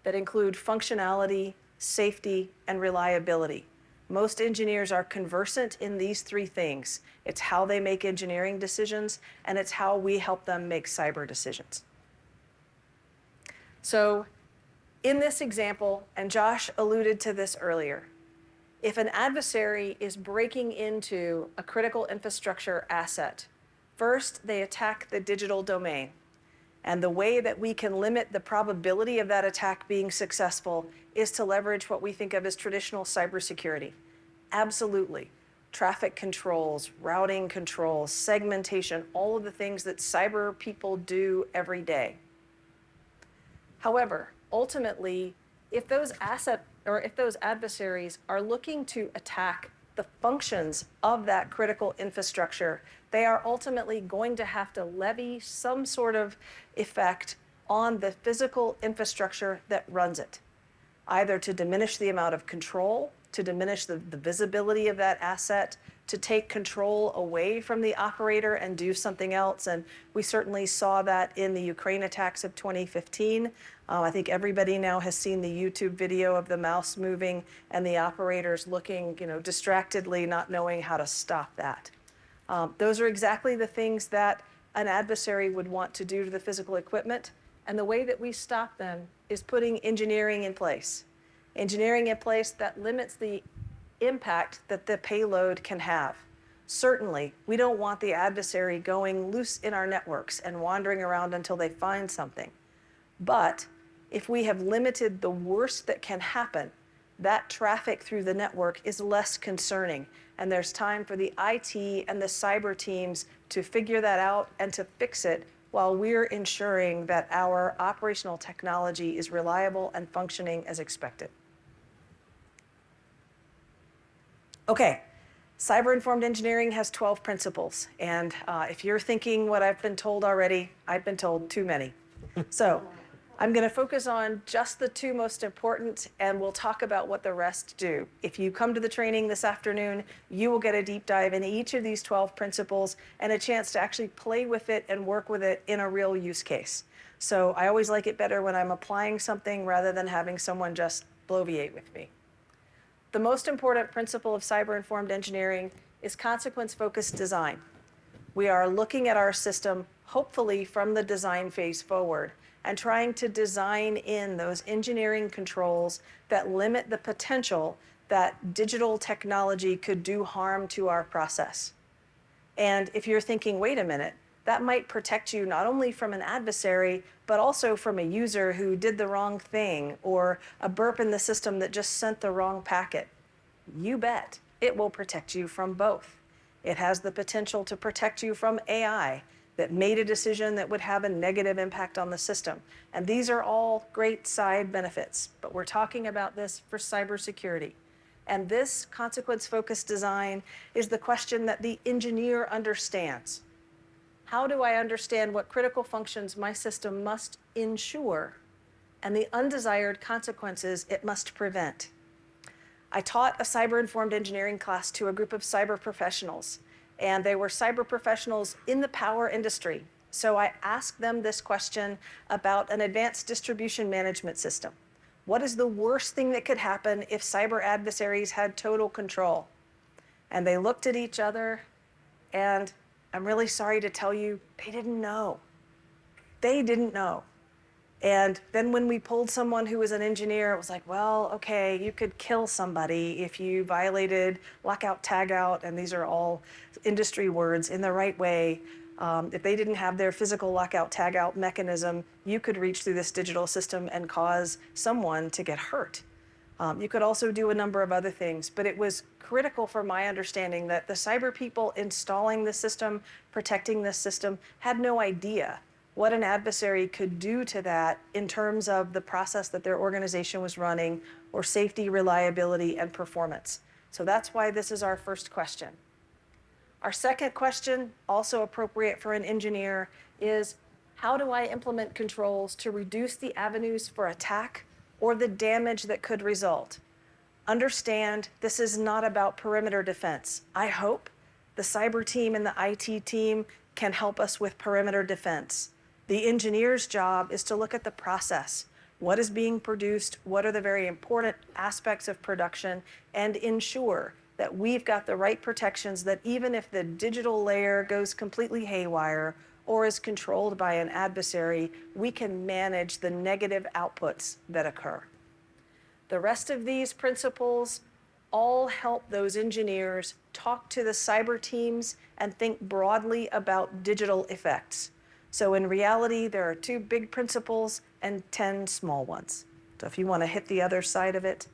that include functionality, safety, and reliability. Most engineers are conversant in these three things. It's how they make engineering decisions, and it's how we help them make cyber decisions. So in this example, and Josh alluded to this earlier, if an adversary is breaking into a critical infrastructure asset, first they attack the digital domain. And the way that we can limit the probability of that attack being successful is to leverage what we think of as traditional cybersecurity. Absolutely. Traffic controls, routing controls, segmentation, all of the things that cyber people do every day. However, ultimately, if those adversaries are looking to attack the functions of that critical infrastructure, they are ultimately going to have to levy some sort of effect on the physical infrastructure that runs it, either to diminish the amount of control, to diminish the visibility of that asset, to take control away from the operator and do something else. And we certainly saw that in the Ukraine attacks of 2015. I think everybody now has seen the YouTube video of the mouse moving and the operators looking, distractedly, not knowing how to stop that. Those are exactly the things that an adversary would want to do to the physical equipment. And the way that we stop them is putting engineering in place. Engineering in place that limits the impact that the payload can have. Certainly, we don't want the adversary going loose in our networks and wandering around until they find something. But if we have limited the worst that can happen, that traffic through the network is less concerning. And there's time for the IT and the cyber teams to figure that out and to fix it while we're ensuring that our operational technology is reliable and functioning as expected. Okay, cyber-informed engineering has 12 principles. And if you're thinking what I've been told already, I've been told too many. So I'm going to focus on just the two most important, and we'll talk about what the rest do. If you come to the training this afternoon, you will get a deep dive into each of these 12 principles and a chance to actually play with it and work with it in a real use case. So I always like it better when I'm applying something rather than having someone just bloviate with me. The most important principle of cyber-informed engineering is consequence-focused design. We are looking at our system, hopefully from the design phase forward, and trying to design in those engineering controls that limit the potential that digital technology could do harm to our process. And if you're thinking, wait a minute, that might protect you not only from an adversary, but also from a user who did the wrong thing or a burp in the system that just sent the wrong packet. You bet, it will protect you from both. It has the potential to protect you from AI that made a decision that would have a negative impact on the system. And these are all great side benefits, but we're talking about this for cybersecurity. And this consequence-focused design is the question that the engineer understands. How do I understand what critical functions my system must ensure and the undesired consequences it must prevent? I taught a cyber-informed engineering class to a group of cyber professionals, and they were cyber professionals in the power industry. So I asked them this question about an advanced distribution management system. What is the worst thing that could happen if cyber adversaries had total control? And they looked at each other, and I'm really sorry to tell you, they didn't know. They didn't know. And then when we pulled someone who was an engineer, it was like, well, okay, you could kill somebody if you violated lockout, tagout, and these are all industry words, in the right way. If they didn't have their physical lockout, tagout mechanism, you could reach through this digital system and cause someone to get hurt. You could also do a number of other things, but it was critical for my understanding that the cyber people installing the system, protecting this system, had no idea what an adversary could do to that in terms of the process that their organization was running or safety, reliability, and performance. So that's why this is our first question. Our second question, also appropriate for an engineer, is how do I implement controls to reduce the avenues for attack or the damage that could result? Understand this is not about perimeter defense. I hope the cyber team and the IT team can help us with perimeter defense. The engineer's job is to look at the process. What is being produced? What are the very important aspects of production? And ensure that we've got the right protections that even if the digital layer goes completely haywire or is controlled by an adversary, we can manage the negative outputs that occur. The rest of these principles all help those engineers talk to the cyber teams and think broadly about digital effects. So in reality, there are 2 big principles and 10 small ones. So if you want to hit the other side of it.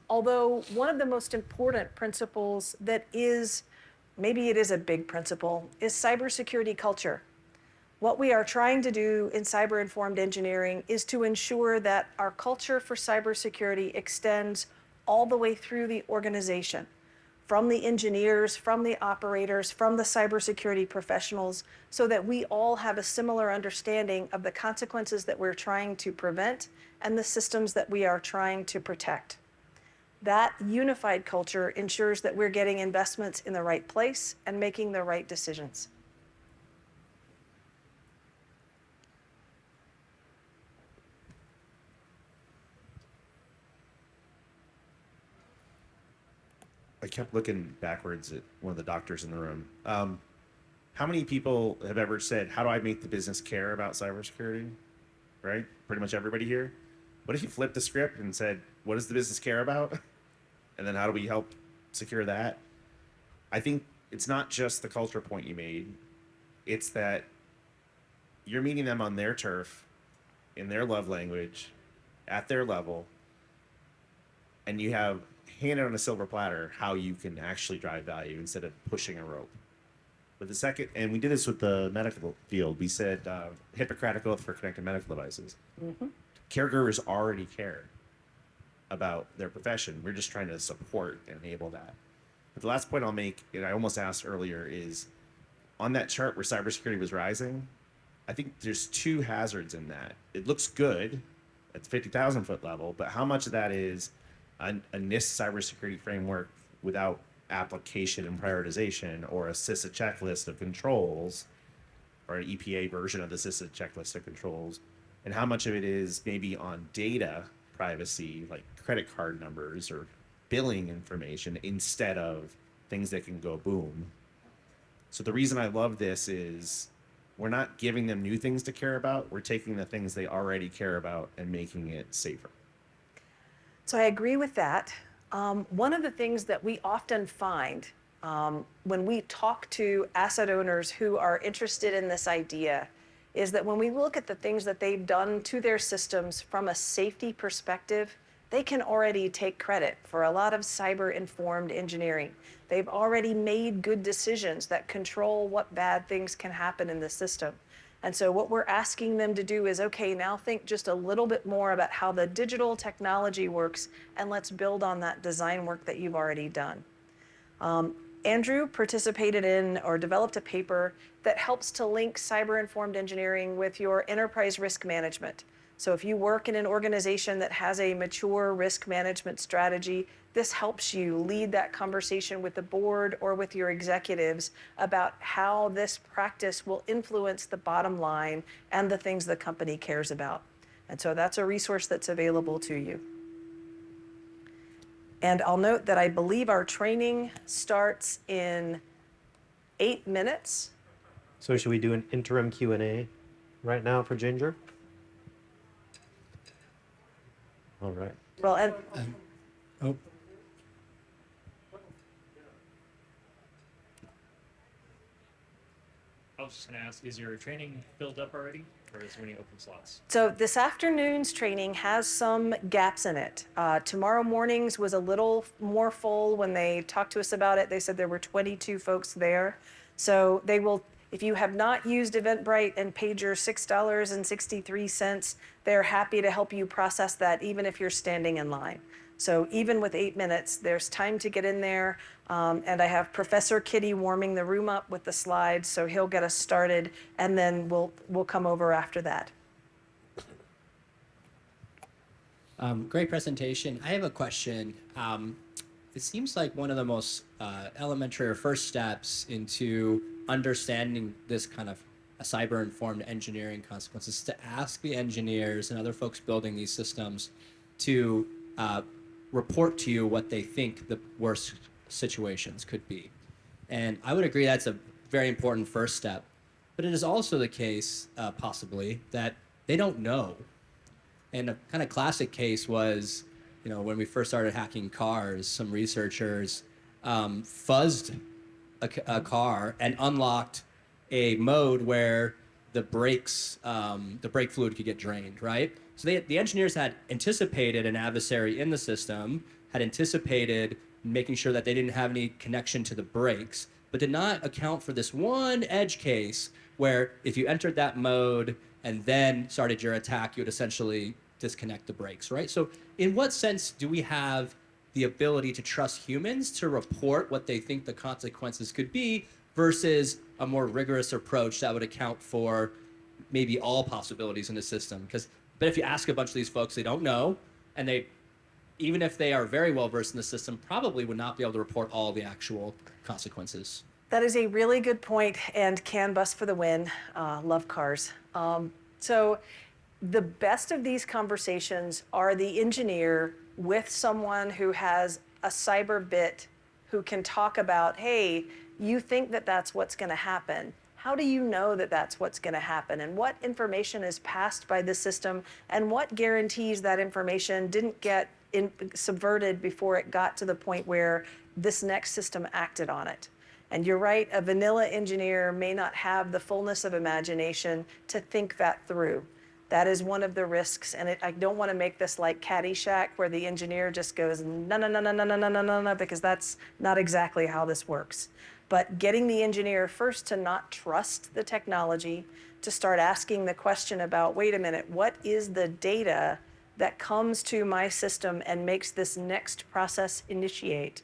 Although one of the most important principles that is, maybe it is a big principle, is cybersecurity culture. What we are trying to do in cyber-informed engineering is to ensure that our culture for cybersecurity extends all the way through the organization, from the engineers, from the operators, from the cybersecurity professionals, so that we all have a similar understanding of the consequences that we're trying to prevent and the systems that we are trying to protect. That unified culture ensures that we're getting investments in the right place and making the right decisions. I kept looking backwards at one of the doctors in the room. How many people have ever said, how do I make the business care about cybersecurity? Right? Pretty much everybody here. What if you flipped the script and said, what does the business care about? And then how do we help secure that? I think it's not just the culture point you made. It's that you're meeting them on their turf, in their love language, at their level, and you have handed on a silver platter how you can actually drive value instead of pushing a rope. But the second, and we did this with the medical field, we said Hippocratic Oath for connected medical devices. Mm-hmm. Caregivers already care about their profession. We're just trying to support and enable that. But the last point I'll make, and I almost asked earlier, is on that chart where cybersecurity was rising, I think there's two hazards in that. It looks good at the 50,000 foot level, but how much of that is a NIST cybersecurity framework without application and prioritization, or a CISA checklist of controls, or an EPA version of the CISA checklist of controls, and how much of it is maybe on data privacy, like credit card numbers or billing information, instead of things that can go boom. So the reason I love this is we're not giving them new things to care about. We're taking the things they already care about and making it safer. So I agree with that. One of the things that we often find when we talk to asset owners who are interested in this idea is that when we look at the things that they've done to their systems from a safety perspective, they can already take credit for a lot of cyber-informed engineering. They've already made good decisions that control what bad things can happen in the system. And so what we're asking them to do is, okay, now think just a little bit more about how the digital technology works, and let's build on that design work that you've already done. Andrew participated in or developed a paper that helps to link cyber-informed engineering with your enterprise risk management. So if you work in an organization that has a mature risk management strategy, this helps you lead that conversation with the board or with your executives about how this practice will influence the bottom line and the things the company cares about. And so that's a resource that's available to you. And I'll note that I believe our training starts in 8 minutes. So should we do an interim Q&A right now for Ginger? All right. Well, and I was just going to ask, is your training filled up already, or is there any open slots? so this afternoon's training has some gaps in it. Tomorrow morning's was a little more full. When they talked to us about it, they said there were 22 folks there. So they will, if you have not used Eventbrite and paid your $6.63, they're happy to help you process that even if you're standing in line. So even with 8 minutes, there's time to get in there. And I have Professor Kitty warming the room up with the slides, so he'll get us started, and then we'll come over after that. Great presentation. I have a question. It seems like one of the most elementary or first steps into understanding this kind of cyber-informed engineering consequences is to ask the engineers and other folks building these systems to report to you what they think the worst situations could be. And I would agree that's a very important first step. But it is also the case, possibly, that they don't know. And a kind of classic case was, when we first started hacking cars, some researchers fuzzed a car and unlocked a mode where the brake fluid could get drained, right? So the engineers had anticipated an adversary in the system, had anticipated making sure that they didn't have any connection to the brakes, but did not account for this one edge case where if you entered that mode and then started your attack, you would essentially disconnect the brakes, right? So in what sense do we have the ability to trust humans to report what they think the consequences could be versus a more rigorous approach that would account for maybe all possibilities in the system? But if you ask a bunch of these folks, they don't know, and they, even if they are very well versed in the system, probably would not be able to report all the actual consequences. That is a really good point, and CAN bus for the win. Love cars. So the best of these conversations are the engineer with someone who has a cyber bit who can talk about, hey, you think that that's what's going to happen. How do you know that that's what's going to happen? And what information is passed by the system? And what guarantees that information didn't get subverted before it got to the point where this next system acted on it? And you're right, a vanilla engineer may not have the fullness of imagination to think that through. That is one of the risks, and I don't want to make this like Caddyshack where the engineer just goes, no, no, no, no, no, no, no, no, no, because that's not exactly how this works. But getting the engineer first to not trust the technology, to start asking the question about, wait a minute, what is the data that comes to my system and makes this next process initiate?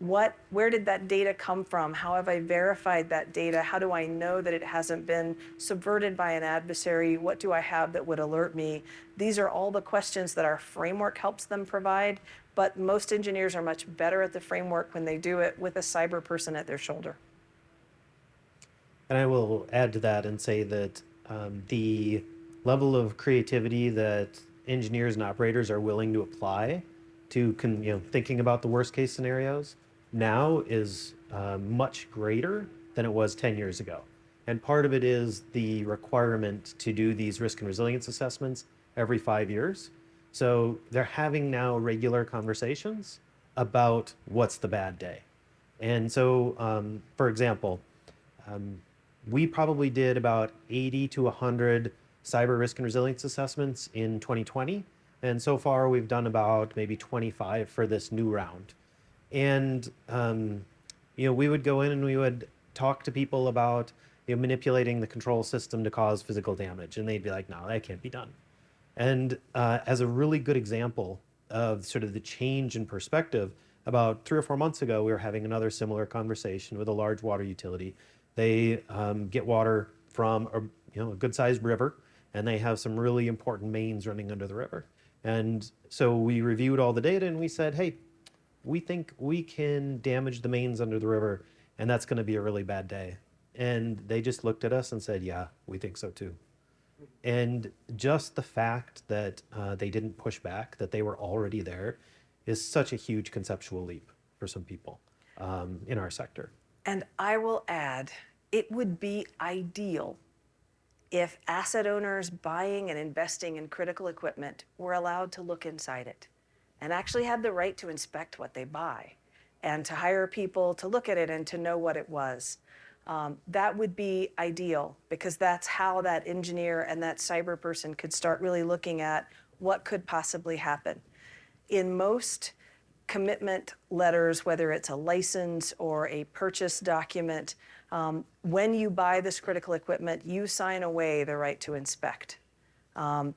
Where did that data come from? How have I verified that data? How do I know that it hasn't been subverted by an adversary? What do I have that would alert me? These are all the questions that our framework helps them provide, but most engineers are much better at the framework when they do it with a cyber person at their shoulder. And I will add to that and say that the level of creativity that engineers and operators are willing to apply to thinking about the worst case scenarios now is much greater than it was 10 years ago. And part of it is the requirement to do these risk and resilience assessments every 5 years. So they're having now regular conversations about what's the bad day. And so, for example, we probably did about 80 to 100 cyber risk and resilience assessments in 2020. And so far, we've done about maybe 25 for this new round. And, we would go in and we would talk to people about manipulating the control system to cause physical damage. And they'd be like, no, that can't be done. And as a really good example of sort of the change in perspective, about 3 or 4 months ago, we were having another similar conversation with a large water utility. They get water from a good-sized river, and they have some really important mains running under the river. And so we reviewed all the data, and we said, hey, we think we can damage the mains under the river, and that's going to be a really bad day. And they just looked at us and said, yeah, we think so too. And just the fact that they didn't push back, that they were already there, is such a huge conceptual leap for some people in our sector. And I will add, it would be ideal if asset owners buying and investing in critical equipment were allowed to look inside it and actually had the right to inspect what they buy and to hire people to look at it and to know what it was. That would be ideal, because that's how that engineer and that cyber person could start really looking at what could possibly happen. In most commitment letters, whether it's a license or a purchase document, when you buy this critical equipment, you sign away the right to inspect,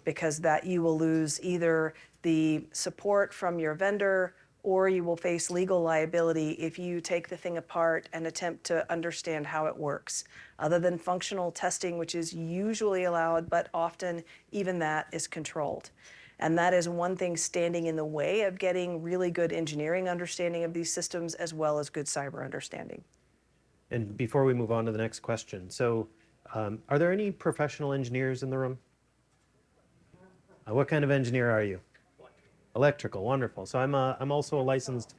because that you will lose either the support from your vendor, or you will face legal liability if you take the thing apart and attempt to understand how it works. Other than functional testing, which is usually allowed, but often even that is controlled. And that is one thing standing in the way of getting really good engineering understanding of these systems, as well as good cyber understanding. And before we move on to the next question, so are there any professional engineers in the room? What kind of engineer are you? Electrical, wonderful. So I'm also a licensed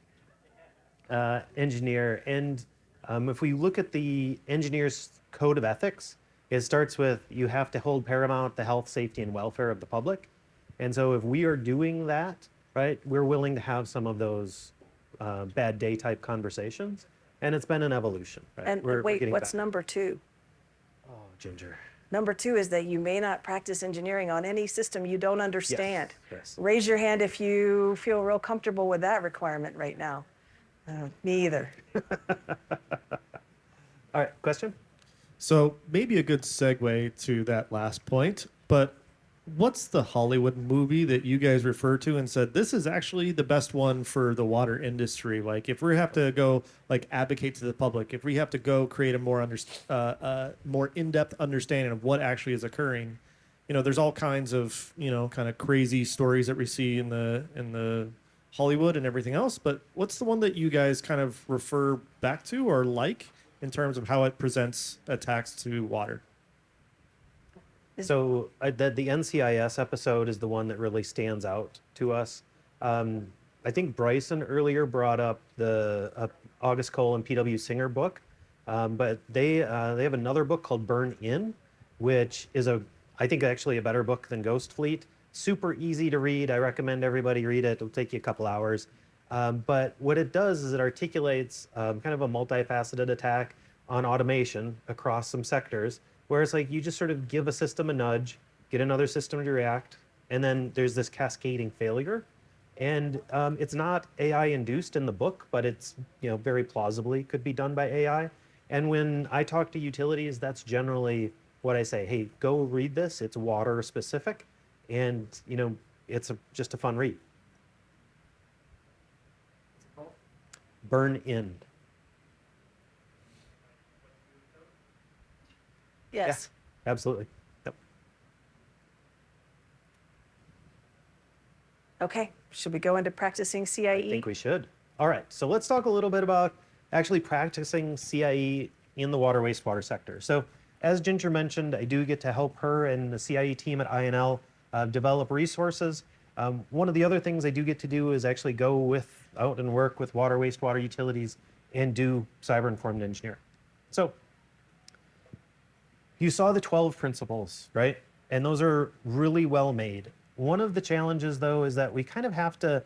engineer. And if we look at the engineer's code of ethics, it starts with you have to hold paramount the health, safety, and welfare of the public. And so if we are doing that, right, we're willing to have some of those bad day type conversations. And it's been an evolution, right? And We're wait, getting what's better. number two? Oh, Ginger. Number two is that you may not practice engineering on any system you don't understand. Yes. Raise your hand if you feel real comfortable with that requirement right now. Me either. All right, question? So maybe a good segue to that last point, but what's the Hollywood movie that you guys refer to and said, this is actually the best one for the water industry? Like if we have to go like advocate to the public, if we have to go create a more more in-depth understanding of what actually is occurring, there's all kinds of, kind of crazy stories that we see in the Hollywood and everything else. But what's the one that you guys kind of refer back to or like in terms of how it presents attacks to water? So the NCIS episode is the one that really stands out to us. I think Bryson earlier brought up the August Cole and P.W. Singer book, but they have another book called Burn In, which is I think actually a better book than Ghost Fleet. Super easy to read. I recommend everybody read it. It'll take you a couple hours. But what it does is it articulates kind of a multifaceted attack on automation across some sectors, where it's like you just sort of give a system a nudge, get another system to react, and then there's this cascading failure. And it's not AI induced in the book, but it's very plausibly could be done by AI. And when I talk to utilities, that's generally what I say. Hey, go read this. It's water specific, and it's just a fun read. burn in. Yes. Yeah, absolutely. Yep. Okay. Should we go into practicing CIE? I think we should. All right, so let's talk a little bit about actually practicing CIE in the water wastewater sector. So as Ginger mentioned, I do get to help her and the CIE team at INL develop resources. One of the other things I do get to do is actually go out and work with water wastewater utilities and do cyber-informed engineering. So you saw the 12 principles, right? And those are really well made. One of the challenges, though, is that we kind of have to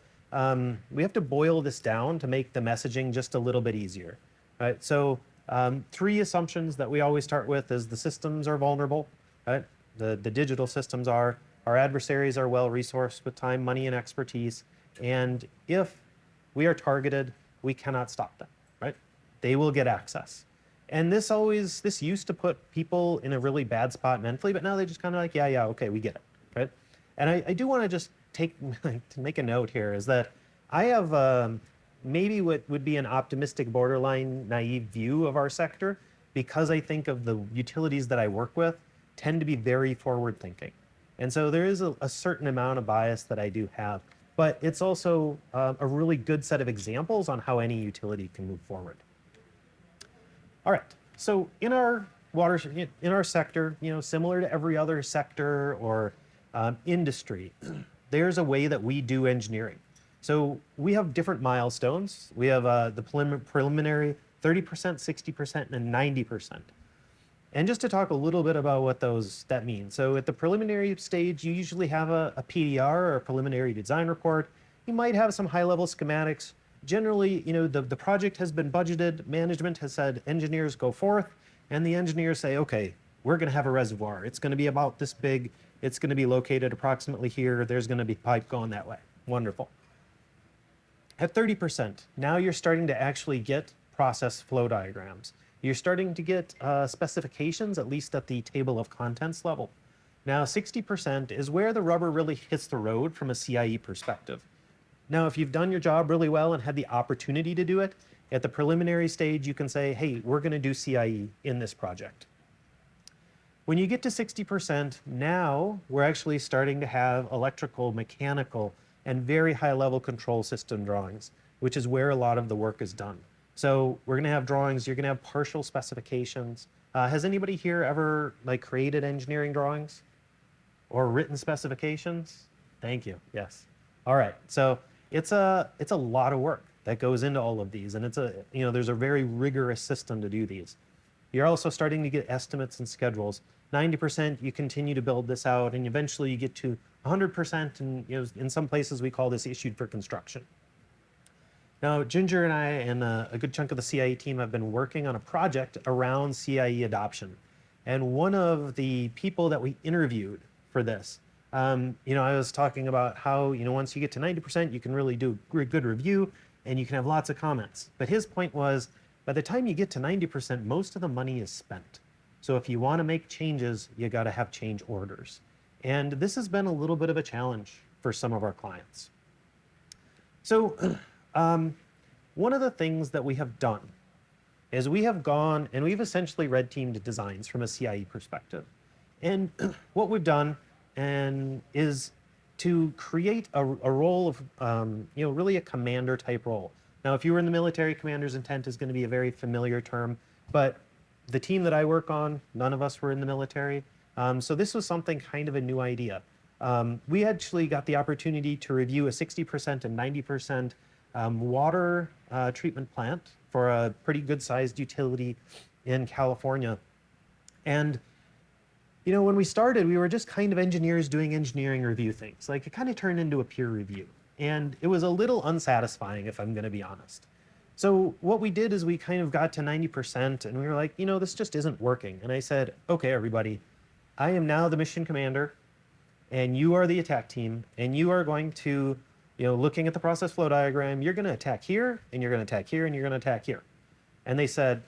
boil this down to make the messaging just a little bit easier, right? So 3 assumptions that we always start with is the systems are vulnerable, right? The digital systems are. Our adversaries are well resourced with time, money, and expertise. And if we are targeted, we cannot stop them, right? They will get access. And this used to put people in a really bad spot mentally, but now they just kind of like, yeah, okay, we get it, right? And I do want to just to make a note here is that I have maybe what would be an optimistic, borderline naive view of our sector, because I think of the utilities that I work with tend to be very forward thinking. And so there is a certain amount of bias that I do have, but it's also a really good set of examples on how any utility can move forward. All right, so in our sector, similar to every other sector or industry, there's a way that we do engineering. So we have different milestones. We have the preliminary 30%, 60%, and 90%. And just to talk a little bit about what that means. So at the preliminary stage, you usually have a PDR or a preliminary design report. You might have some high-level schematics. Generally, the project has been budgeted. Management has said, engineers go forth, and the engineers say, okay, we're going to have a reservoir. It's going to be about this big. It's going to be located approximately here. There's going to be pipe going that way. Wonderful. At 30%, now you're starting to actually get process flow diagrams. You're starting to get specifications, at least at the table of contents level. Now, 60% is where the rubber really hits the road from a CIE perspective. Now, if you've done your job really well and had the opportunity to do it, at the preliminary stage, you can say, hey, we're going to do CIE in this project. When you get to 60%, now we're actually starting to have electrical, mechanical, and very high-level control system drawings, which is where a lot of the work is done. So we're going to have drawings. You're going to have partial specifications. Has anybody here ever created engineering drawings or written specifications? Thank you. Yes. All right. So it's a lot of work that goes into all of these, and there's a very rigorous system to do these. You're also starting to get estimates and schedules. 90%, you continue to build this out, and eventually you get to 100%, and in some places we call this issued for construction. Now, Ginger and I and a good chunk of the CIE team have been working on a project around CIE adoption. And one of the people that we interviewed for this, I was talking about how, once you get to 90%, you can really do a good review and you can have lots of comments. But his point was, by the time you get to 90%, most of the money is spent. So if you want to make changes, you got to have change orders. And this has been a little bit of a challenge for some of our clients. So one of the things that we have done is we have gone and we've essentially red teamed designs from a CIE perspective. And what we've done is to create a role of, really a commander type role. Now, if you were in the military, commander's intent is going to be a very familiar term, but the team that I work on, none of us were in the military. So this was something kind of a new idea. We actually got the opportunity to review a 60% and 90% water treatment plant for a pretty good sized utility in California. And when we started, we were just kind of engineers doing engineering review things. It kind of turned into a peer review. And it was a little unsatisfying, if I'm going to be honest. So what we did is we kind of got to 90% and we were like, this just isn't working. And I said, okay, everybody, I am now the mission commander and you are the attack team and you are going to, looking at the process flow diagram, you're going to attack here and you're going to attack here and you're going to attack here. And they said,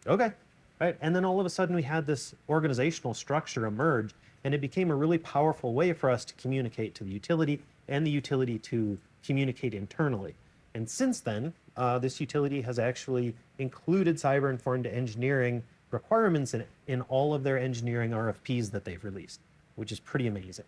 okay. Right? And then all of a sudden we had this organizational structure emerge and it became a really powerful way for us to communicate to the utility and the utility to communicate internally. And since then, this utility has actually included cyber-informed engineering requirements in all of their engineering RFPs that they've released, which is pretty amazing.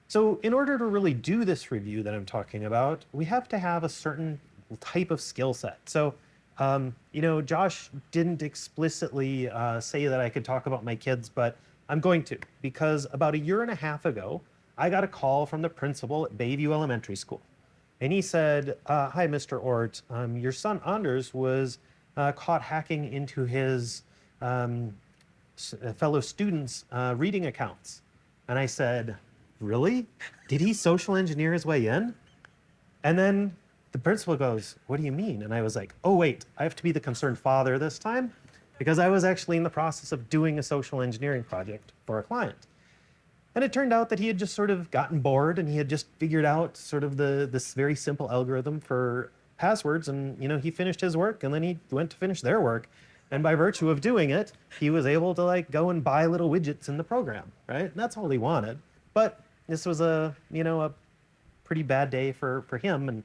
So in order to really do this review that I'm talking about, we have to have a certain type of skill set. So, Josh didn't explicitly say that I could talk about my kids, but I'm going to, because about a year and a half ago, I got a call from the principal at Bayview Elementary School. And he said, hi, Mr. Ohrt, your son Anders was caught hacking into his fellow students' reading accounts. And I said, really? Did he social engineer his way in? And then the principal goes, what do you mean? And I was like, oh, wait, I have to be the concerned father this time, because I was actually in the process of doing a social engineering project for a client. And it turned out that he had just sort of gotten bored and he had just figured out sort of this very simple algorithm for passwords. And, he finished his work and then he went to finish their work. And by virtue of doing it, he was able to go and buy little widgets in the program, right? And that's all he wanted. But this was a pretty bad day for him. And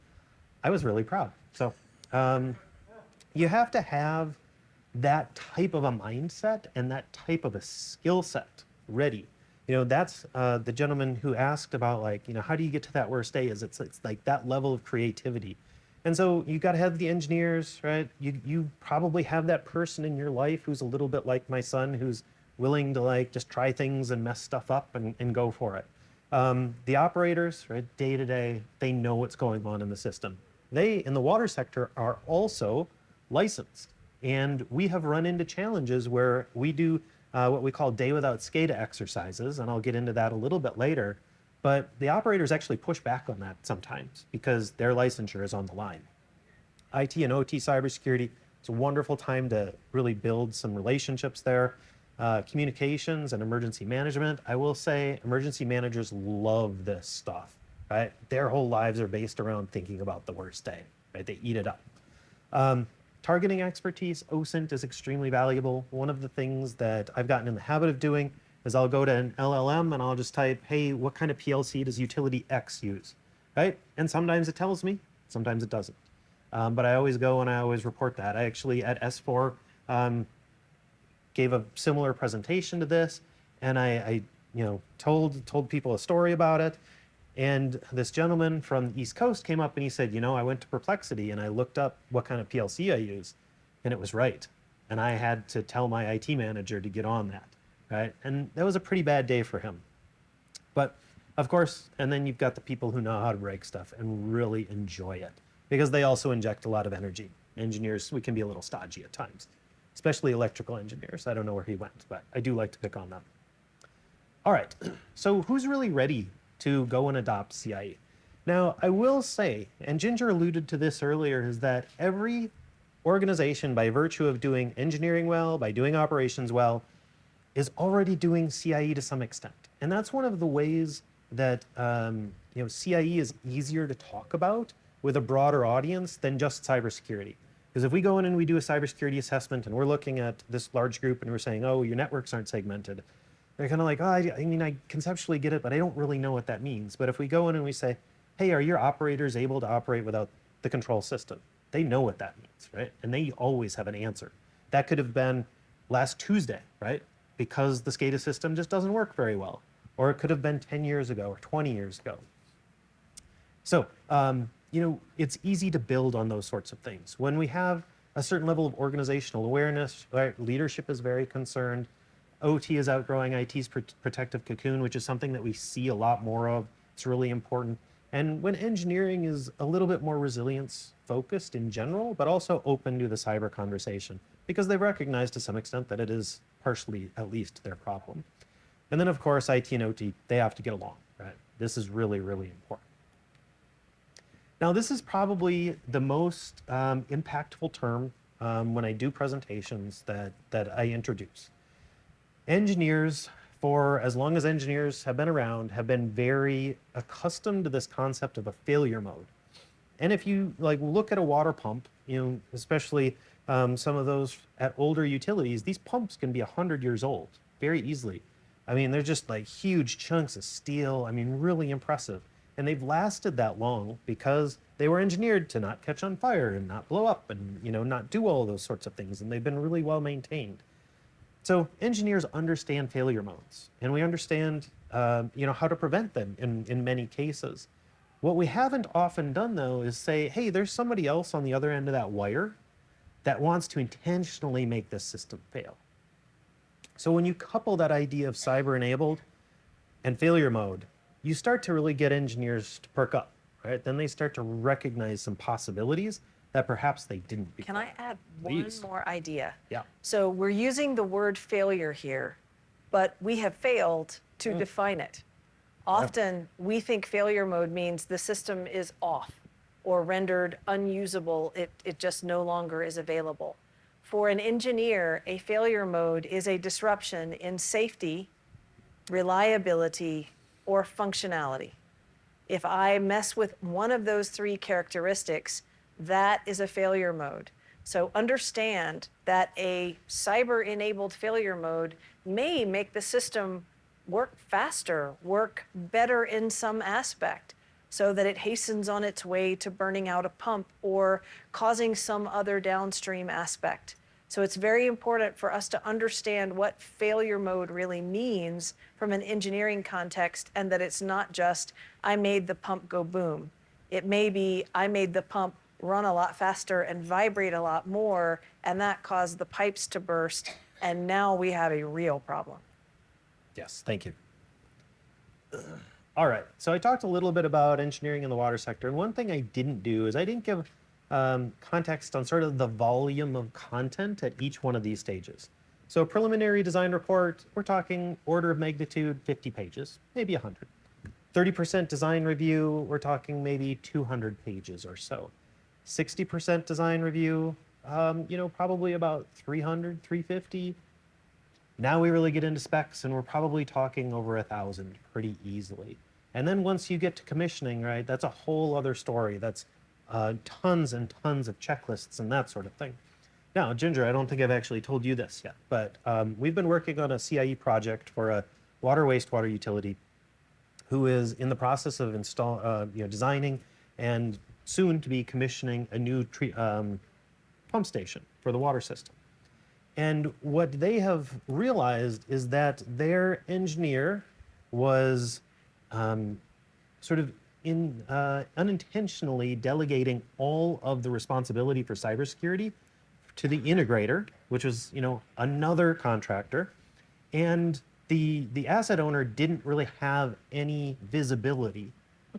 I was really proud. So you have to have that type of a mindset and that type of a skill set ready. That's the gentleman who asked about how do you get to that worst day? It's like that level of creativity. And so you got to have the engineers, right? You probably have that person in your life who's a little bit like my son, who's willing to just try things and mess stuff up and go for it. The operators, right, day to day, they know what's going on in the system. They, in the water sector, are also licensed. And we have run into challenges where we do what we call day without SCADA exercises, and I'll get into that a little bit later. But the operators actually push back on that sometimes because their licensure is on the line. IT and OT cybersecurity, it's a wonderful time to really build some relationships there. Communications and emergency management, I will say emergency managers love this stuff, right? Their whole lives are based around thinking about the worst day, right? They eat it up. Targeting expertise, OSINT is extremely valuable. One of the things that I've gotten in the habit of doing is I'll go to an LLM and I'll just type, hey, what kind of PLC does utility X use, right? And sometimes it tells me, sometimes it doesn't. But I always go and I always report that. I actually, at S4, gave a similar presentation to this, and I told people a story about it. And this gentleman from the East Coast came up and he said, I went to Perplexity and I looked up what kind of PLC I use, and it was Wright. And I had to tell my IT manager to get on that, right? And that was a pretty bad day for him. But of course, and then you've got the people who know how to break stuff and really enjoy it because they also inject a lot of energy. Engineers, we can be a little stodgy at times, especially electrical engineers. I don't know where he went, but I do like to pick on them. All right, so who's really ready to go and adopt CIE? Now, I will say, and Ginger alluded to this earlier, is that every organization, by virtue of doing engineering well, by doing operations well, is already doing CIE to some extent. And that's one of the ways that CIE is easier to talk about with a broader audience than just cybersecurity. Because if we go in and we do a cybersecurity assessment and we're looking at this large group and we're saying, oh, your networks aren't segmented, they're kind of like, oh, I conceptually get it, but I don't really know what that means. But if we go in and we say, hey, are your operators able to operate without the control system? They know what that means, right? And they always have an answer. That could have been last Tuesday, right? Because the SCADA system just doesn't work very well. Or it could have been 10 years ago or 20 years ago. So, it's easy to build on those sorts of things. When we have a certain level of organizational awareness, right? Leadership is very concerned. OT is outgrowing IT's protective cocoon, which is something that we see a lot more of. It's really important. And when engineering is a little bit more resilience focused in general, but also open to the cyber conversation, because they recognize to some extent that it is partially, at least, their problem. And then, of course, IT and OT, they have to get along, right? This is really, really important. Now, this is probably the most impactful term when I do presentations that I introduce. Engineers, for as long as engineers have been around, have been very accustomed to this concept of a failure mode. And if you look at a water pump, especially some of those at older utilities, these pumps can be 100 years old very easily. I mean, they're just huge chunks of steel. I mean, really impressive. And they've lasted that long because they were engineered to not catch on fire and not blow up and, not do all those sorts of things. And they've been really well maintained. So engineers understand failure modes, and we understand, how to prevent them in many cases. What we haven't often done, though, is say, hey, there's somebody else on the other end of that wire that wants to intentionally make this system fail. So when you couple that idea of cyber-enabled and failure mode, you start to really get engineers to perk up, right? Then they start to recognize some possibilities that perhaps they didn't before. Can I add Please. one more idea? Yeah. So we're using the word failure here, but we have failed to define it. Often we think failure mode means the system is off or rendered unusable. It just no longer is available. For an engineer, a failure mode is a disruption in safety, reliability, or functionality. If I mess with one of those three characteristics, that is a failure mode. So understand that a cyber-enabled failure mode may make the system work faster, work better in some aspect, so that it hastens on its way to burning out a pump or causing some other downstream aspect. So it's very important for us to understand what failure mode really means from an engineering context, and that it's not just, I made the pump go boom. It may be, I made the pump run a lot faster and vibrate a lot more, and that caused the pipes to burst, and now we have a real problem. Yes, thank you. All right, so I talked a little bit about engineering in the water sector, and one thing I didn't do is I didn't give context on sort of the volume of content at each one of these stages. So preliminary design report, we're talking order of magnitude 50 pages, maybe 100. 30% design review, we're talking maybe 200 pages or so. 60% design review, probably about 300, 350. Now we really get into specs, and we're probably talking over 1,000 pretty easily. And then once you get to commissioning, right, that's a whole other story. That's tons and tons of checklists and that sort of thing. Now, Ginger, I don't think I've actually told you this yet, but we've been working on a CIE project for a water wastewater utility who is in the process of designing and soon to be commissioning a new pump station for the water system. And what they have realized is that their engineer was unintentionally delegating all of the responsibility for cybersecurity to the integrator, which was another contractor, and the asset owner didn't really have any visibility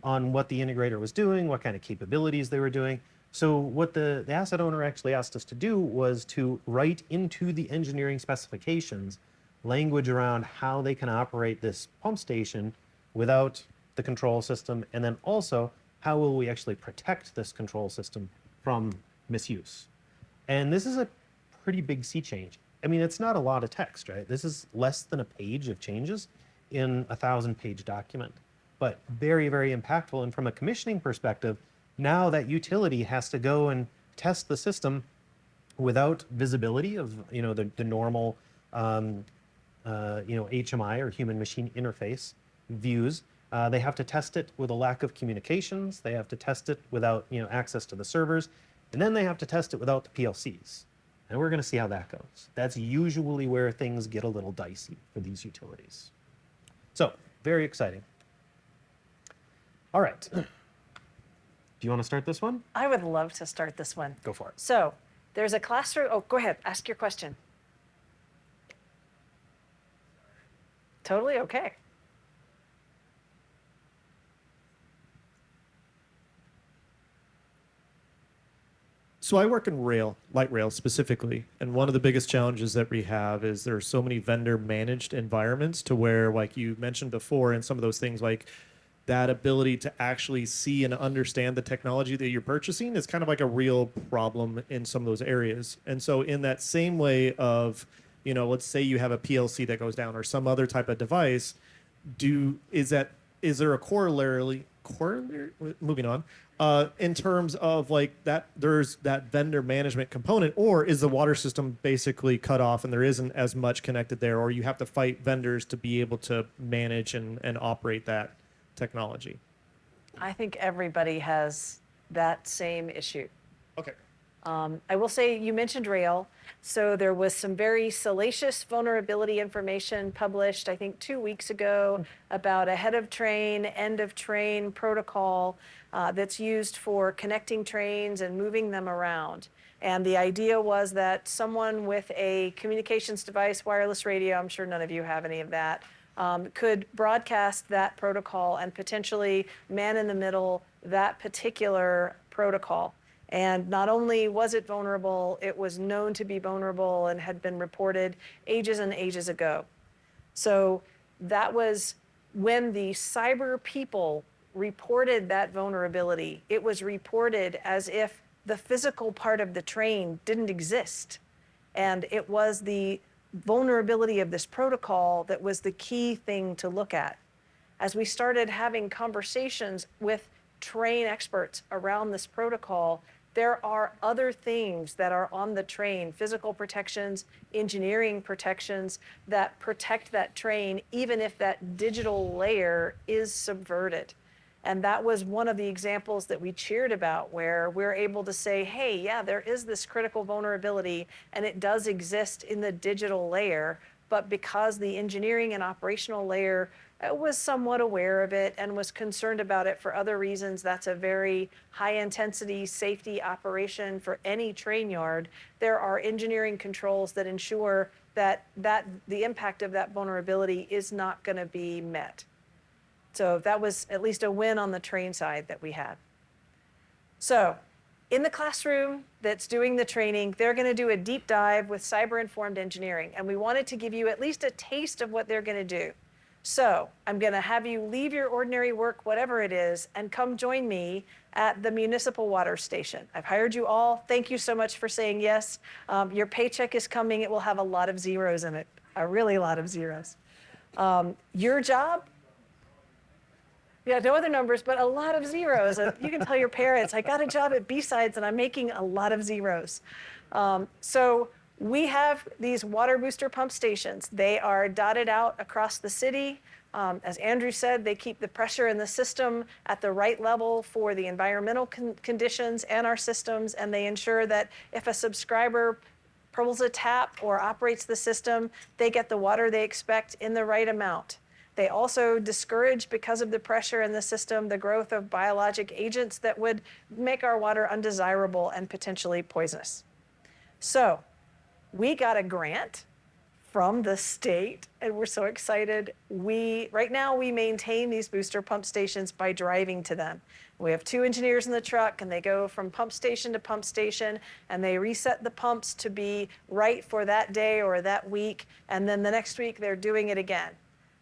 on what the integrator was doing, what kind of capabilities they were doing. So what the asset owner actually asked us to do was to write into the engineering specifications language around how they can operate this pump station without the control system, and then also how will we actually protect this control system from misuse. And this is a pretty big sea change. I mean, it's not a lot of text, right? This is less than a page of changes in a 1,000-page document, but very, very impactful. And from a commissioning perspective, now that utility has to go and test the system without visibility of the normal HMI or human machine interface views. They have to test it with a lack of communications. They have to test it without access to the servers, and then they have to test it without the PLCs. And we're going to see how that goes. That's usually where things get a little dicey for these utilities. So very exciting. All right. Do you want to start this one? I would love to start this one. Go for it. So there's a classroom. Oh, go ahead. Ask your question. Totally okay. So I work in rail, light rail specifically, and one of the biggest challenges that we have is there are so many vendor managed environments to where, like you mentioned before, and some of those things like that ability to actually see and understand the technology that you're purchasing is kind of like a real problem in some of those areas. And so in that same way of, let's say you have a PLC that goes down or some other type of device, is there a corollary, moving on, in terms of like that there's that vendor management component, or is the water system basically cut off and there isn't as much connected there, or you have to fight vendors to be able to manage and operate that technology? I think everybody has that same issue. Okay. I will say you mentioned rail. So there was some very salacious vulnerability information published, I think 2 weeks ago, about a head of train, end of train protocol that's used for connecting trains and moving them around. And the idea was that someone with a communications device, wireless radio, I'm sure none of you have any of that, could broadcast that protocol and potentially man in the middle that particular protocol. And not only was it vulnerable, it was known to be vulnerable and had been reported ages and ages ago. So that was when the cyber people reported that vulnerability. It was reported as if the physical part of the train didn't exist. And it was the vulnerability of this protocol that was the key thing to look at. As we started having conversations with train experts around this protocol, there are other things that are on the train, physical protections, engineering protections that protect that train, even if that digital layer is subverted. And that was one of the examples that we cheered about, where we're able to say, hey, yeah, there is this critical vulnerability, and it does exist in the digital layer, but because the engineering and operational layer was somewhat aware of it and was concerned about it for other reasons, that's a very high intensity safety operation for any train yard. There are engineering controls that ensure that the impact of that vulnerability is not going to be met. So that was at least a win on the train side that we had. So in the classroom that's doing the training, they're going to do a deep dive with cyber-informed engineering. And we wanted to give you at least a taste of what they're going to do. So I'm going to have you leave your ordinary work, whatever it is, and come join me at the municipal water station. I've hired you all. Thank you so much for saying yes. Your paycheck is coming. It will have a lot of zeros in it, a really lot of zeros. Your job? Yeah, no other numbers, but a lot of zeros. You can tell your parents, I got a job at B-Sides and I'm making a lot of zeros. So we have these water booster pump stations. They are dotted out across the city. As Andrew said, they keep the pressure in the system at the right level for the environmental conditions and our systems, and they ensure that if a subscriber pulls a tap or operates the system, they get the water they expect in the right amount. They also discourage, because of the pressure in the system, the growth of biologic agents that would make our water undesirable and potentially poisonous. So we got a grant from the state, and we're so excited. Right now, we maintain these booster pump stations by driving to them. We have 2 engineers in the truck, and they go from pump station to pump station, and they reset the pumps to be right for that day or that week, and then the next week, they're doing it again.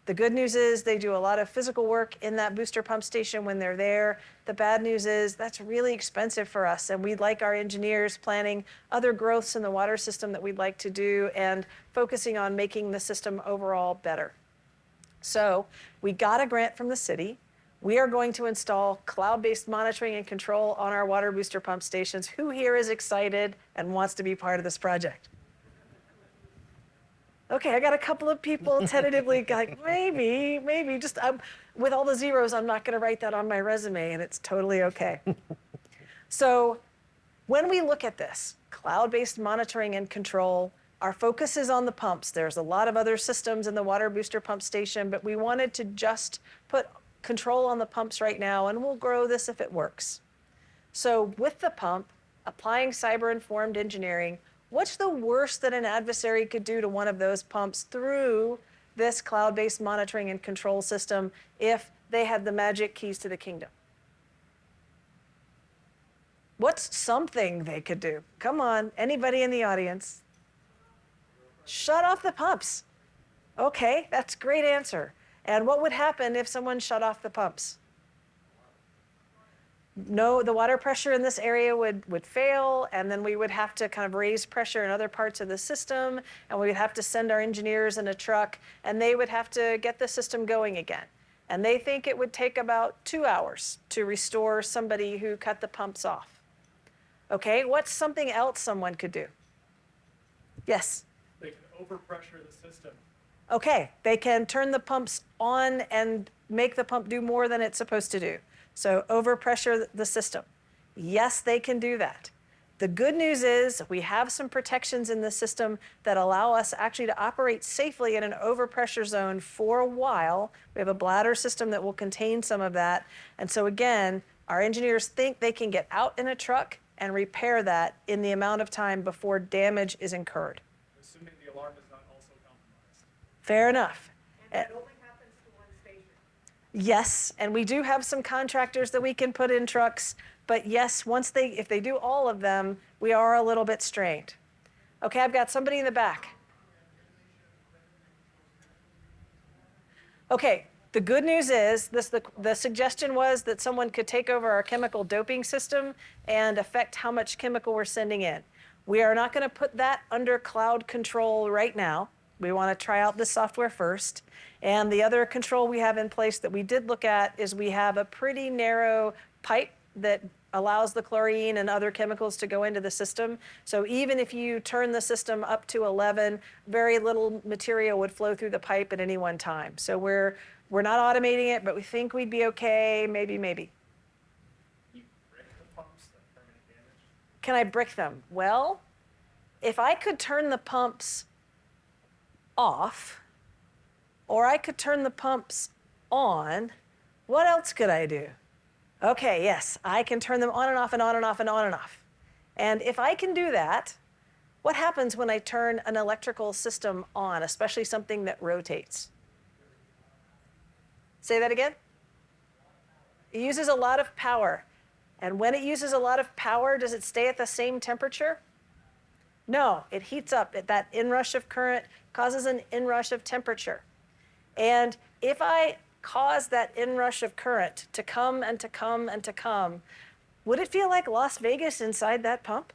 The good news is they do a lot of physical work in that booster pump station when they're there. The bad news is that's really expensive for us, and we'd like our engineers planning other growths in the water system that we'd like to do and focusing on making the system overall better. So we got a grant from the city. We are going to install cloud-based monitoring and control on our water booster pump stations. Who here is excited and wants to be part of this project? Okay, I got a couple of people tentatively like, maybe, just with all the zeros, I'm not gonna write that on my resume, and it's totally okay. So when we look at this, cloud-based monitoring and control, our focus is on the pumps. There's a lot of other systems in the water booster pump station, but we wanted to just put control on the pumps right now, and we'll grow this if it works. So with the pump, applying cyber-informed engineering, what's the worst that an adversary could do to one of those pumps through this cloud-based monitoring and control system if they had the magic keys to the kingdom? What's something they could do? Come on, anybody in the audience? Shut off the pumps. Okay, that's a great answer. And what would happen if someone shut off the pumps? No, the water pressure in this area would fail, and then we would have to kind of raise pressure in other parts of the system, and we would have to send our engineers in a truck, and they would have to get the system going again. And they think it would take about 2 hours to restore somebody who cut the pumps off. Okay, what's something else someone could do? Yes? They can overpressure the system. Okay, they can turn the pumps on and make the pump do more than it's supposed to do. So overpressure the system. Yes, they can do that. The good news is we have some protections in the system that allow us actually to operate safely in an overpressure zone for a while. We have a bladder system that will contain some of that. And so again, our engineers think they can get out in a truck and repair that in the amount of time before damage is incurred. Assuming the alarm is not also compromised. Fair enough. And that only happens to one station. Yes, and we do have some contractors that we can put in trucks, but yes, if they do all of them, we are a little bit strained. Okay, I've got somebody in the back. Okay, the good news is the suggestion was that someone could take over our chemical doping system and affect how much chemical we're sending in. We are not going to put that under cloud control right now. We want to try out the software first. And the other control we have in place that we did look at is we have a pretty narrow pipe that allows the chlorine and other chemicals to go into the system. So even if you turn the system up to 11, very little material would flow through the pipe at any one time. So we're not automating it, but we think we'd be okay, maybe. You break the pumps, that permanent damage. Can I brick them? Well, if I could turn the pumps off, or I could turn the pumps on, what else could I do? Okay, yes, I can turn them on and off and on and off and on and off. And if I can do that, what happens when I turn an electrical system on, especially something that rotates? Say that again? It uses a lot of power. And when it uses a lot of power, does it stay at the same temperature? No, it heats up. That inrush of current causes an inrush of temperature. And if I cause that inrush of current to come and to come and to come, would it feel like Las Vegas inside that pump?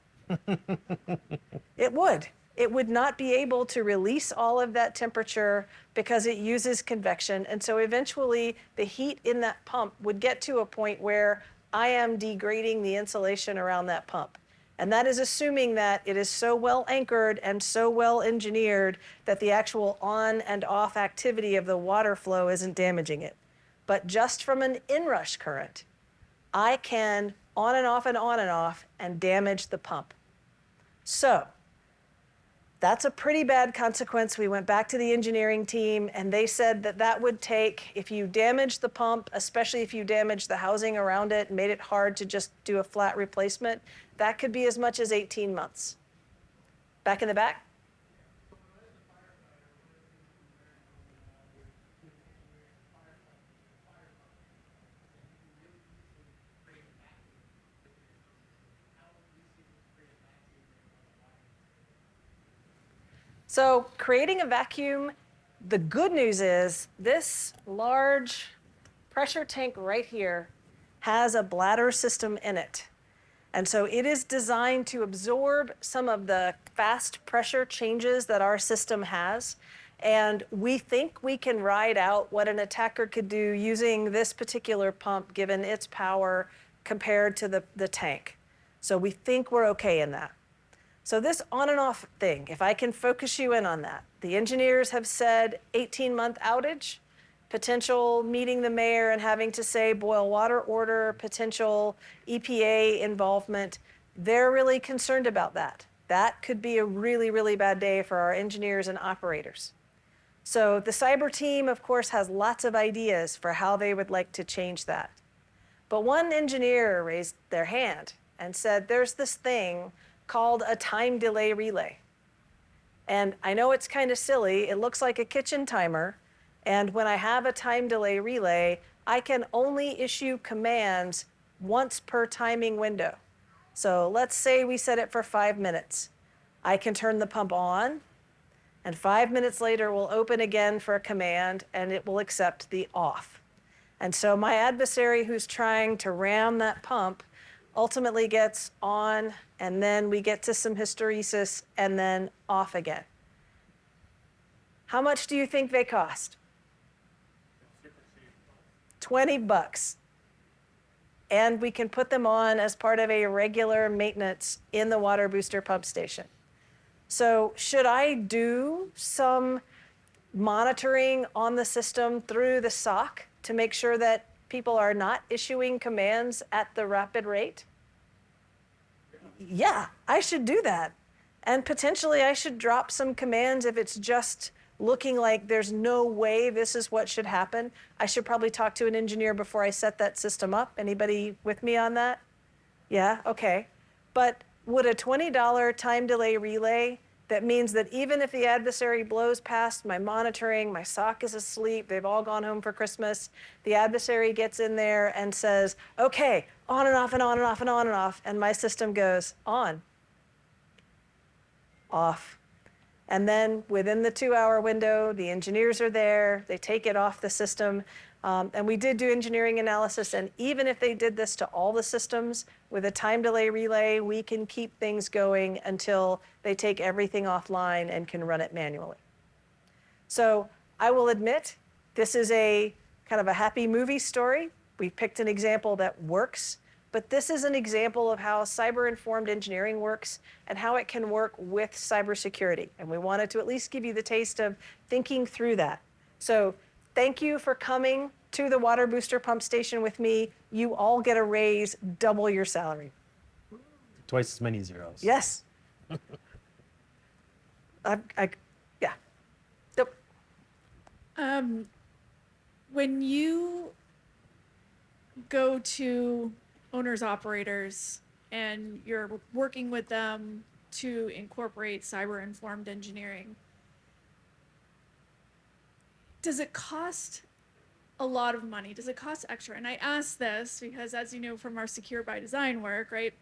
It would. It would not be able to release all of that temperature because it uses convection. And so eventually the heat in that pump would get to a point where I am degrading the insulation around that pump. And that is assuming that it is so well anchored and so well engineered that the actual on and off activity of the water flow isn't damaging it. But just from an inrush current, I can on and off and damage the pump. So that's a pretty bad consequence. We went back to the engineering team and they said that that would take, if you damage the pump, especially if you damage the housing around it and made it hard to just do a flat replacement, that could be as much as 18 months. Back in the back? So creating a vacuum, the good news is this large pressure tank right here has a bladder system in it. And so it is designed to absorb some of the fast pressure changes that our system has. And we think we can ride out what an attacker could do using this particular pump, given its power compared to the tank. So we think we're okay in that. So this on and off thing, if I can focus you in on that, the engineers have said 18-month outage, potential meeting the mayor and having to say boil water order, potential EPA involvement. They're really concerned about that. That could be a really, really bad day for our engineers and operators. So the cyber team, of course, has lots of ideas for how they would like to change that. But one engineer raised their hand and said, there's this thing called a time delay relay. And I know it's kind of silly. It looks like a kitchen timer. And when I have a time delay relay, I can only issue commands once per timing window. So let's say we set it for 5 minutes. I can turn the pump on, and 5 minutes later we'll open again for a command, and it will accept the off. And so my adversary who's trying to ram that pump ultimately gets on, and then we get to some hysteresis, and then off again. How much do you think they cost? $20. And we can put them on as part of a regular maintenance in the water booster pump station. So should I do some monitoring on the system through the SOC to make sure that people are not issuing commands at the rapid rate? Yeah, I should do that. And potentially I should drop some commands if it's just looking like there's no way this is what should happen. I should probably talk to an engineer before I set that system up. Anybody with me on that? Yeah, okay. But would a $20 time delay relay that means that even if the adversary blows past my monitoring, my SOC is asleep, they've all gone home for Christmas, the adversary gets in there and says, okay, on and off and on and off and on and off, and my system goes on, off. And then within the 2-hour window, the engineers are there, they take it off the system. And we did do engineering analysis, and even if they did this to all the systems, with a time delay relay, we can keep things going until they take everything offline and can run it manually. So I will admit, this is a kind of a happy movie story. We picked an example that works, but this is an example of how cyber-informed engineering works and how it can work with cybersecurity. And we wanted to at least give you the taste of thinking through that. So thank you for coming to the water booster pump station with me. You all get a raise, double your salary. Twice as many zeros. Yes. Yeah. Yep. When you go to owners operators and you're working with them to incorporate cyber informed engineering, does it cost a lot of money? Does it cost extra? And I ask this because, as you know from our secure by design work, right,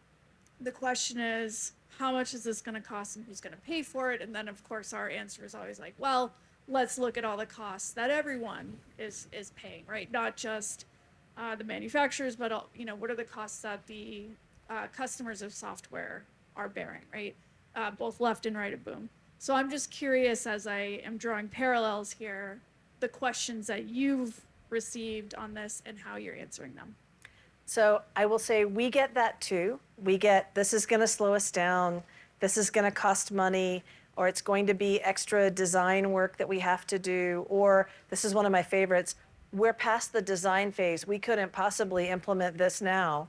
the question is, how much is this going to cost and who's going to pay for it? And then of course our answer is always like, well, let's look at all the costs that everyone is paying, right? Not just the manufacturers, but all, you know, what are the costs that the customers of software are bearing, right? Both left and right of boom. So I'm just curious, as I am drawing parallels here, the questions that you've received on this and how you're answering them. So I will say we get that too. We get, this is going to slow us down, this is going to cost money, or it's going to be extra design work that we have to do, or this is one of my favorites, we're past the design phase, we couldn't possibly implement this now.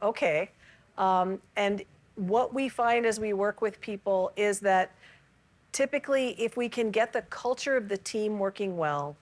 Okay. And what we find as we work with people is that typically if we can get the culture of the team working well,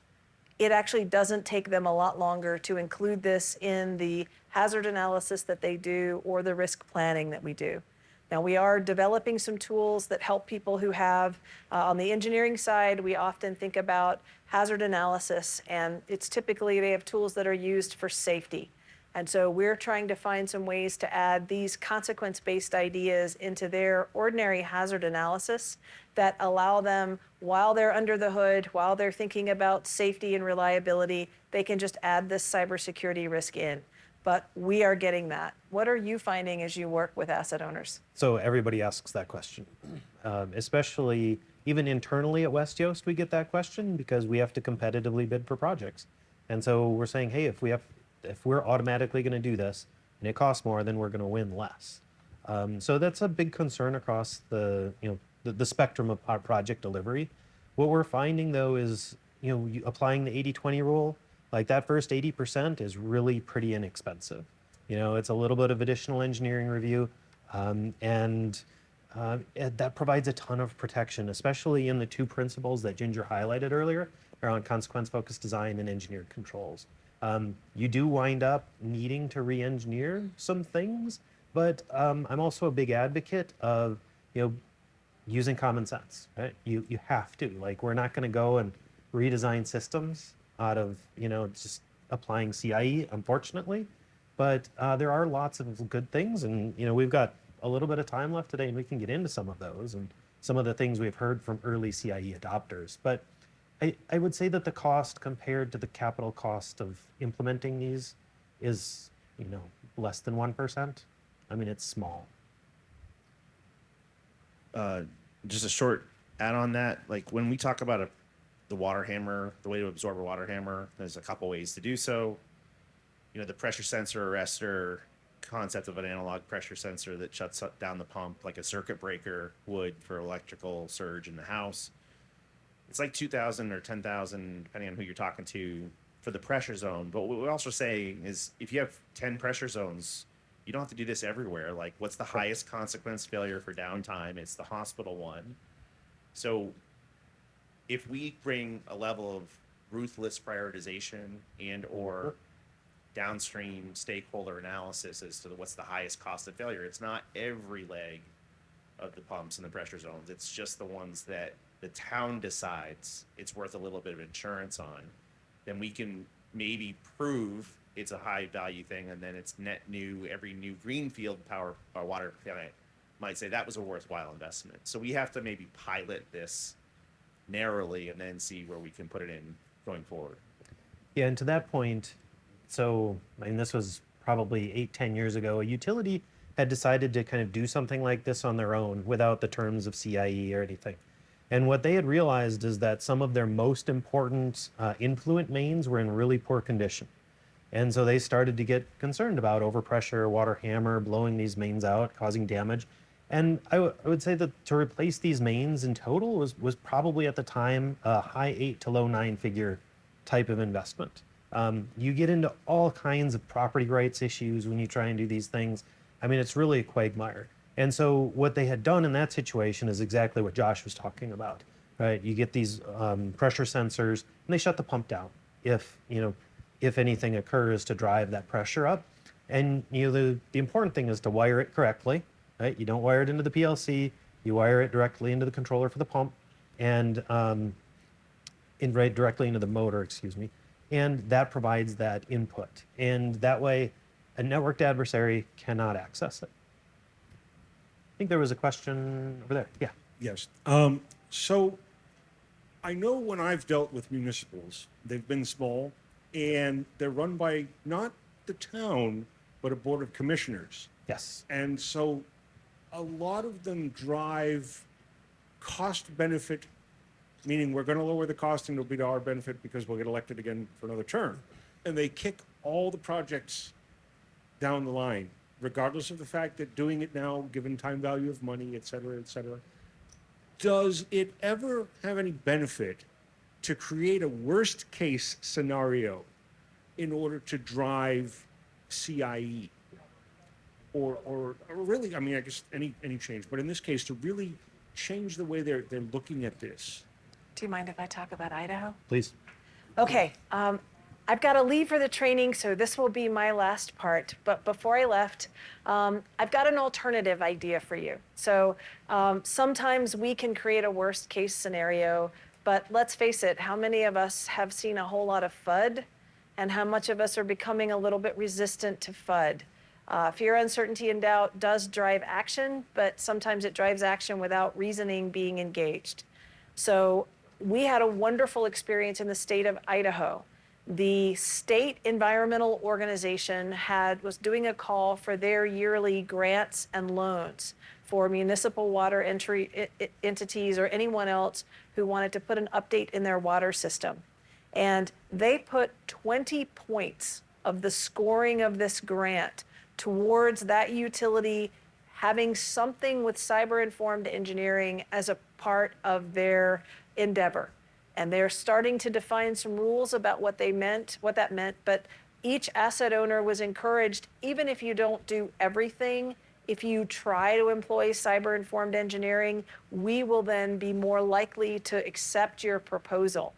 it actually doesn't take them a lot longer to include this in the hazard analysis that they do or the risk planning that we do. Now, we are developing some tools that help people who have, on the engineering side, we often think about hazard analysis, and it's typically they have tools that are used for safety. And so we're trying to find some ways to add these consequence-based ideas into their ordinary hazard analysis that allow them, while they're under the hood, while they're thinking about safety and reliability, they can just add this cybersecurity risk in. But we are getting that. What are you finding as you work with asset owners? So everybody asks that question, especially even internally at West Yoast, we get that question because we have to competitively bid for projects. And so we're saying, hey, if we're automatically going to do this and it costs more, then we're going to win less. So that's a big concern across the spectrum of our project delivery. What we're finding though is, applying the 80-20 rule, like that first 80% is really pretty inexpensive. It's a little bit of additional engineering review, and that provides a ton of protection, especially in the two principles that Ginger highlighted earlier around consequence-focused design and engineered controls. You do wind up needing to re-engineer some things, but I'm also a big advocate of, using common sense, right? You have to, we're not going to go and redesign systems out of, just applying CIE, unfortunately. But there are lots of good things, and, we've got a little bit of time left today, and we can get into some of those and some of the things we've heard from early CIE adopters. But I would say that the cost compared to the capital cost of implementing these is, less than 1%. I mean, it's small. Just a short add on that, when we talk about the water hammer, the way to absorb a water hammer, there's a couple ways to do so. The pressure sensor arrestor concept of an analog pressure sensor that shuts down the pump like a circuit breaker would for electrical surge in the house. It's like $2,000 or $10,000, depending on who you're talking to, for the pressure zone. But what we're also saying is if you have 10 pressure zones, you don't have to do this everywhere. Like, what's the highest consequence failure for downtime? It's the hospital one. So if we bring a level of ruthless prioritization and or downstream stakeholder analysis as to what's the highest cost of failure, it's not every leg of the pumps and the pressure zones. It's just the ones that the town decides it's worth a little bit of insurance on. Then we can maybe prove it's a high value thing, and then it's net new. Every new greenfield power or water plant might say that was a worthwhile investment. So we have to maybe pilot this narrowly and then see where we can put it in going forward. Yeah, and to that point, so I mean, this was probably 8-10 years ago. A utility had decided to kind of do something like this on their own without the terms of CIE or anything. And what they had realized is that some of their most important influent mains were in really poor condition. And so they started to get concerned about overpressure, water hammer, blowing these mains out, causing damage. And I would say that to replace these mains in total was probably at the time a high 8 to low 9 figure type of investment. You get into all kinds of property rights issues when you try and do these things. I mean, it's really a quagmire. And so what they had done in that situation is exactly what Josh was talking about, right? You get these pressure sensors and they shut the pump down if anything occurs to drive that pressure up. And the important thing is to wire it correctly, right? You don't wire it into the PLC, you wire it directly into the controller for the pump and right directly into the motor, excuse me. And that provides that input. And that way a networked adversary cannot access it. I think there was a question over there. Yeah. Yes. So I know when I've dealt with municipals, they've been small and they're run by not the town, but a board of commissioners. Yes. And so a lot of them drive cost benefit, meaning we're going to lower the cost and it'll be to our benefit because we'll get elected again for another term. And they kick all the projects down the line, regardless of the fact that doing it now, given time value of money, et cetera, does it ever have any benefit to create a worst case scenario in order to drive CIE? Or really, I mean, I guess any change, but in this case, to really change the way they're looking at this. Do you mind if I talk about Idaho? Please. Okay, I've got to leave for the training, so this will be my last part. But before I left, I've got an alternative idea for you. So sometimes we can create a worst case scenario, but let's face it, how many of us have seen a whole lot of FUD? And how much of us are becoming a little bit resistant to FUD? Fear, uncertainty, and doubt does drive action, but sometimes it drives action without reasoning being engaged. So we had a wonderful experience in the state of Idaho. The state environmental organization was doing a call for their yearly grants and loans for municipal water entities or anyone else who wanted to put an update in their water system. And they put 20 points of the scoring of this grant towards that utility having something with cyber-informed engineering as a part of their endeavor. And they're starting to define some rules about what that meant, but each asset owner was encouraged, even if you don't do everything, if you try to employ cyber-informed engineering, we will then be more likely to accept your proposal.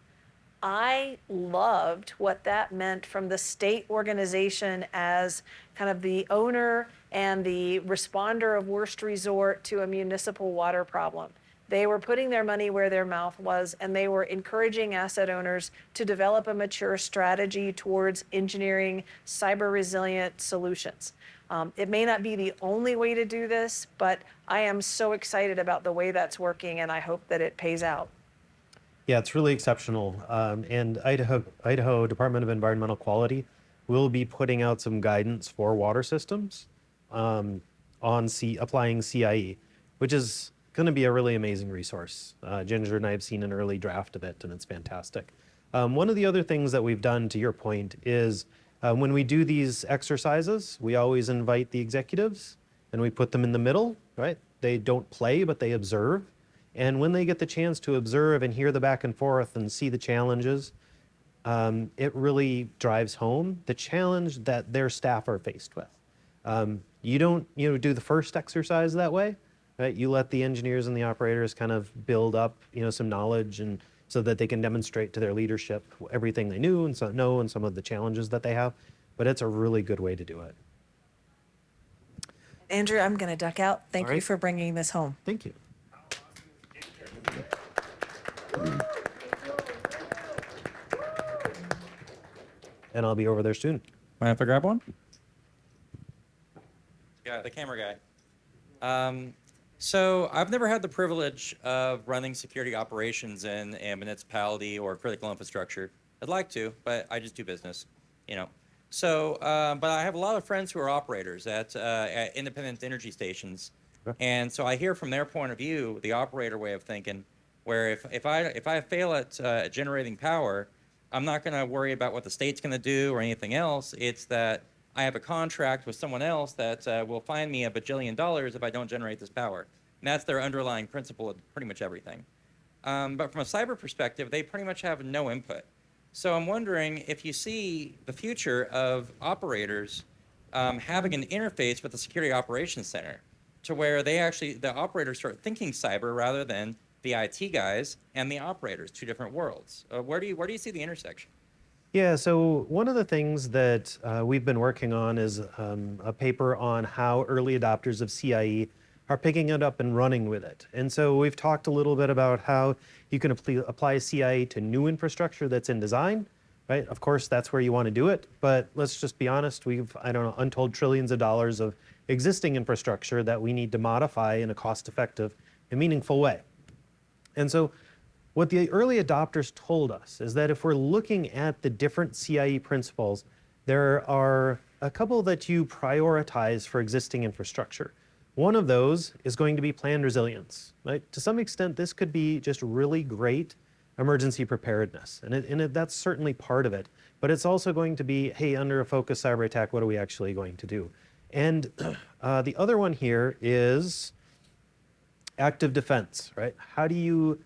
I loved what that meant from the state organization as kind of the owner and the responder of worst resort to a municipal water problem. They were putting their money where their mouth was, and they were encouraging asset owners to develop a mature strategy towards engineering cyber resilient solutions. It may not be the only way to do this, but I am so excited about the way that's working, and I hope that it pays out. Yeah, it's really exceptional. And Idaho Department of Environmental Quality will be putting out some guidance for water systems on applying CIE, which is going to be a really amazing resource. Ginger and I have seen an early draft of it, and it's fantastic. One of the other things that we've done, to your point, is when we do these exercises, we always invite the executives, and we put them in the middle, right? They don't play, but they observe. And when they get the chance to observe and hear the back and forth and see the challenges, it really drives home the challenge that their staff are faced with. You don't, do the first exercise that way, right? You let the engineers and the operators kind of build up, some knowledge, and so that they can demonstrate to their leadership everything they knew and some of the challenges that they have. But it's a really good way to do it. Andrew, I'm going to duck out. Thank All right. you for bringing this home. Thank you. And I'll be over there soon. Mind if I grab one? Yeah, the camera guy. So I've never had the privilege of running security operations in a municipality or critical infrastructure. I'd like to, but I just do business, So, but I have a lot of friends who are operators at independent energy stations, and so I hear from their point of view the operator way of thinking, where if I fail at generating power, I'm not going to worry about what the state's going to do or anything else. It's that I have a contract with someone else that will fine me $1 bajillion if I don't generate this power. And that's their underlying principle of pretty much everything. But from a cyber perspective, they pretty much have no input. So I'm wondering if you see the future of operators having an interface with the Security Operations Center to where the operators start thinking cyber rather than the IT guys and the operators, two different worlds. Where do you see the intersection? Yeah, so one of the things that we've been working on is a paper on how early adopters of CIE are picking it up and running with it. And so we've talked a little bit about how you can apply CIE to new infrastructure that's in design, right? Of course, that's where you want to do it. But let's just be honest, we've, untold trillions of dollars of existing infrastructure that we need to modify in a cost-effective and meaningful way. And so what the early adopters told us is that if we're looking at the different CIE principles, there are a couple that you prioritize for existing infrastructure. One of those is going to be planned resilience, right? To some extent, this could be just really great emergency preparedness, and that's certainly part of it. But it's also going to be, hey, under a focused cyber attack, what are we actually going to do? And the other one here is active defense, right? How do you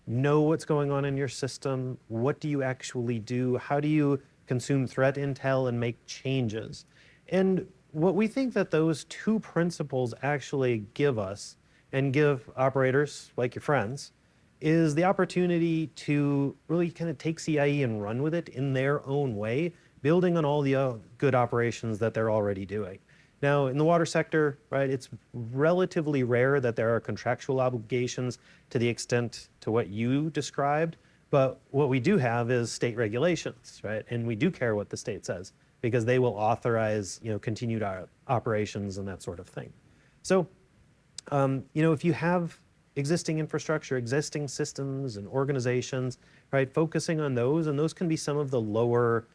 know what's going on in your system? What do you actually do? How do you consume threat intel and make changes? And what we think that those two principles actually give us and give operators like your friends is the opportunity to really kind of take CIE and run with it in their own way, building on all the good operations that they're already doing. Now, in the water sector, right, it's relatively rare that there are contractual obligations to the extent to what you described, but what we do have is state regulations, right? And we do care what the state says because they will authorize, continued operations and that sort of thing. So, if you have existing infrastructure, existing systems and organizations, right, focusing on those, and those can be some of the lower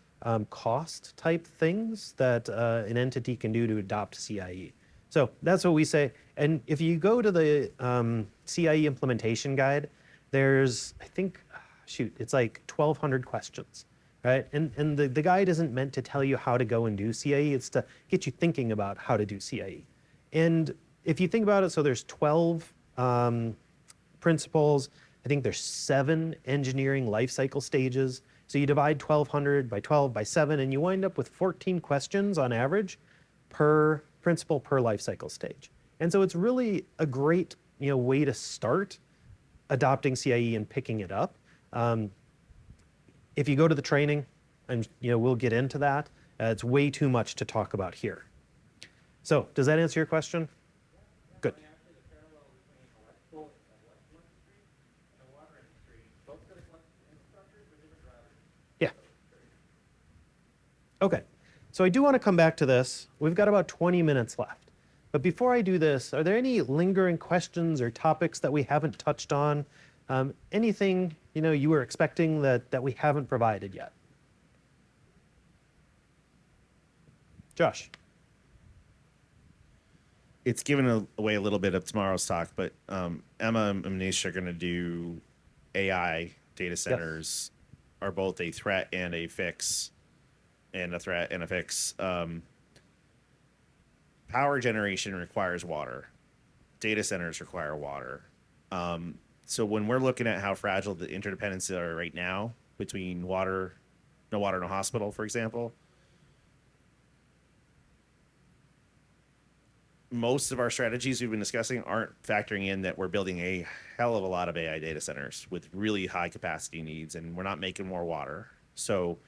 cost type things that an entity can do to adopt CIE. So that's what we say. And if you go to the CIE implementation guide, there's, I think, it's like 1,200 questions, right? And the guide isn't meant to tell you how to go and do CIE. It's to get you thinking about how to do CIE. And if you think about it, so there's 12 principles. I think there's 7 engineering lifecycle stages. So you divide 1,200 by 12 by 7, and you wind up with 14 questions on average per principle per lifecycle stage. And so it's really a great way to start adopting CIE and picking it up. If you go to the training, and we'll get into that. It's way too much to talk about here. So does that answer your question? Good. Yeah. Okay. So I do want to come back to this. We've got about 20 minutes left. But before I do this, are there any lingering questions or topics that we haven't touched on? Anything you were expecting that we haven't provided yet? Josh. It's given away a little bit of tomorrow's talk, but Emma and Manish are going to do AI data centers are both a threat and a fix, and a threat and a fix. Power generation requires water. Data centers require water. So when we're looking at how fragile the interdependencies are right now between water No Water, No Hospital, for example. Most of our strategies we've been discussing aren't factoring in that we're building a hell of a lot of AI data centers with really high capacity needs, and we're not making more water. So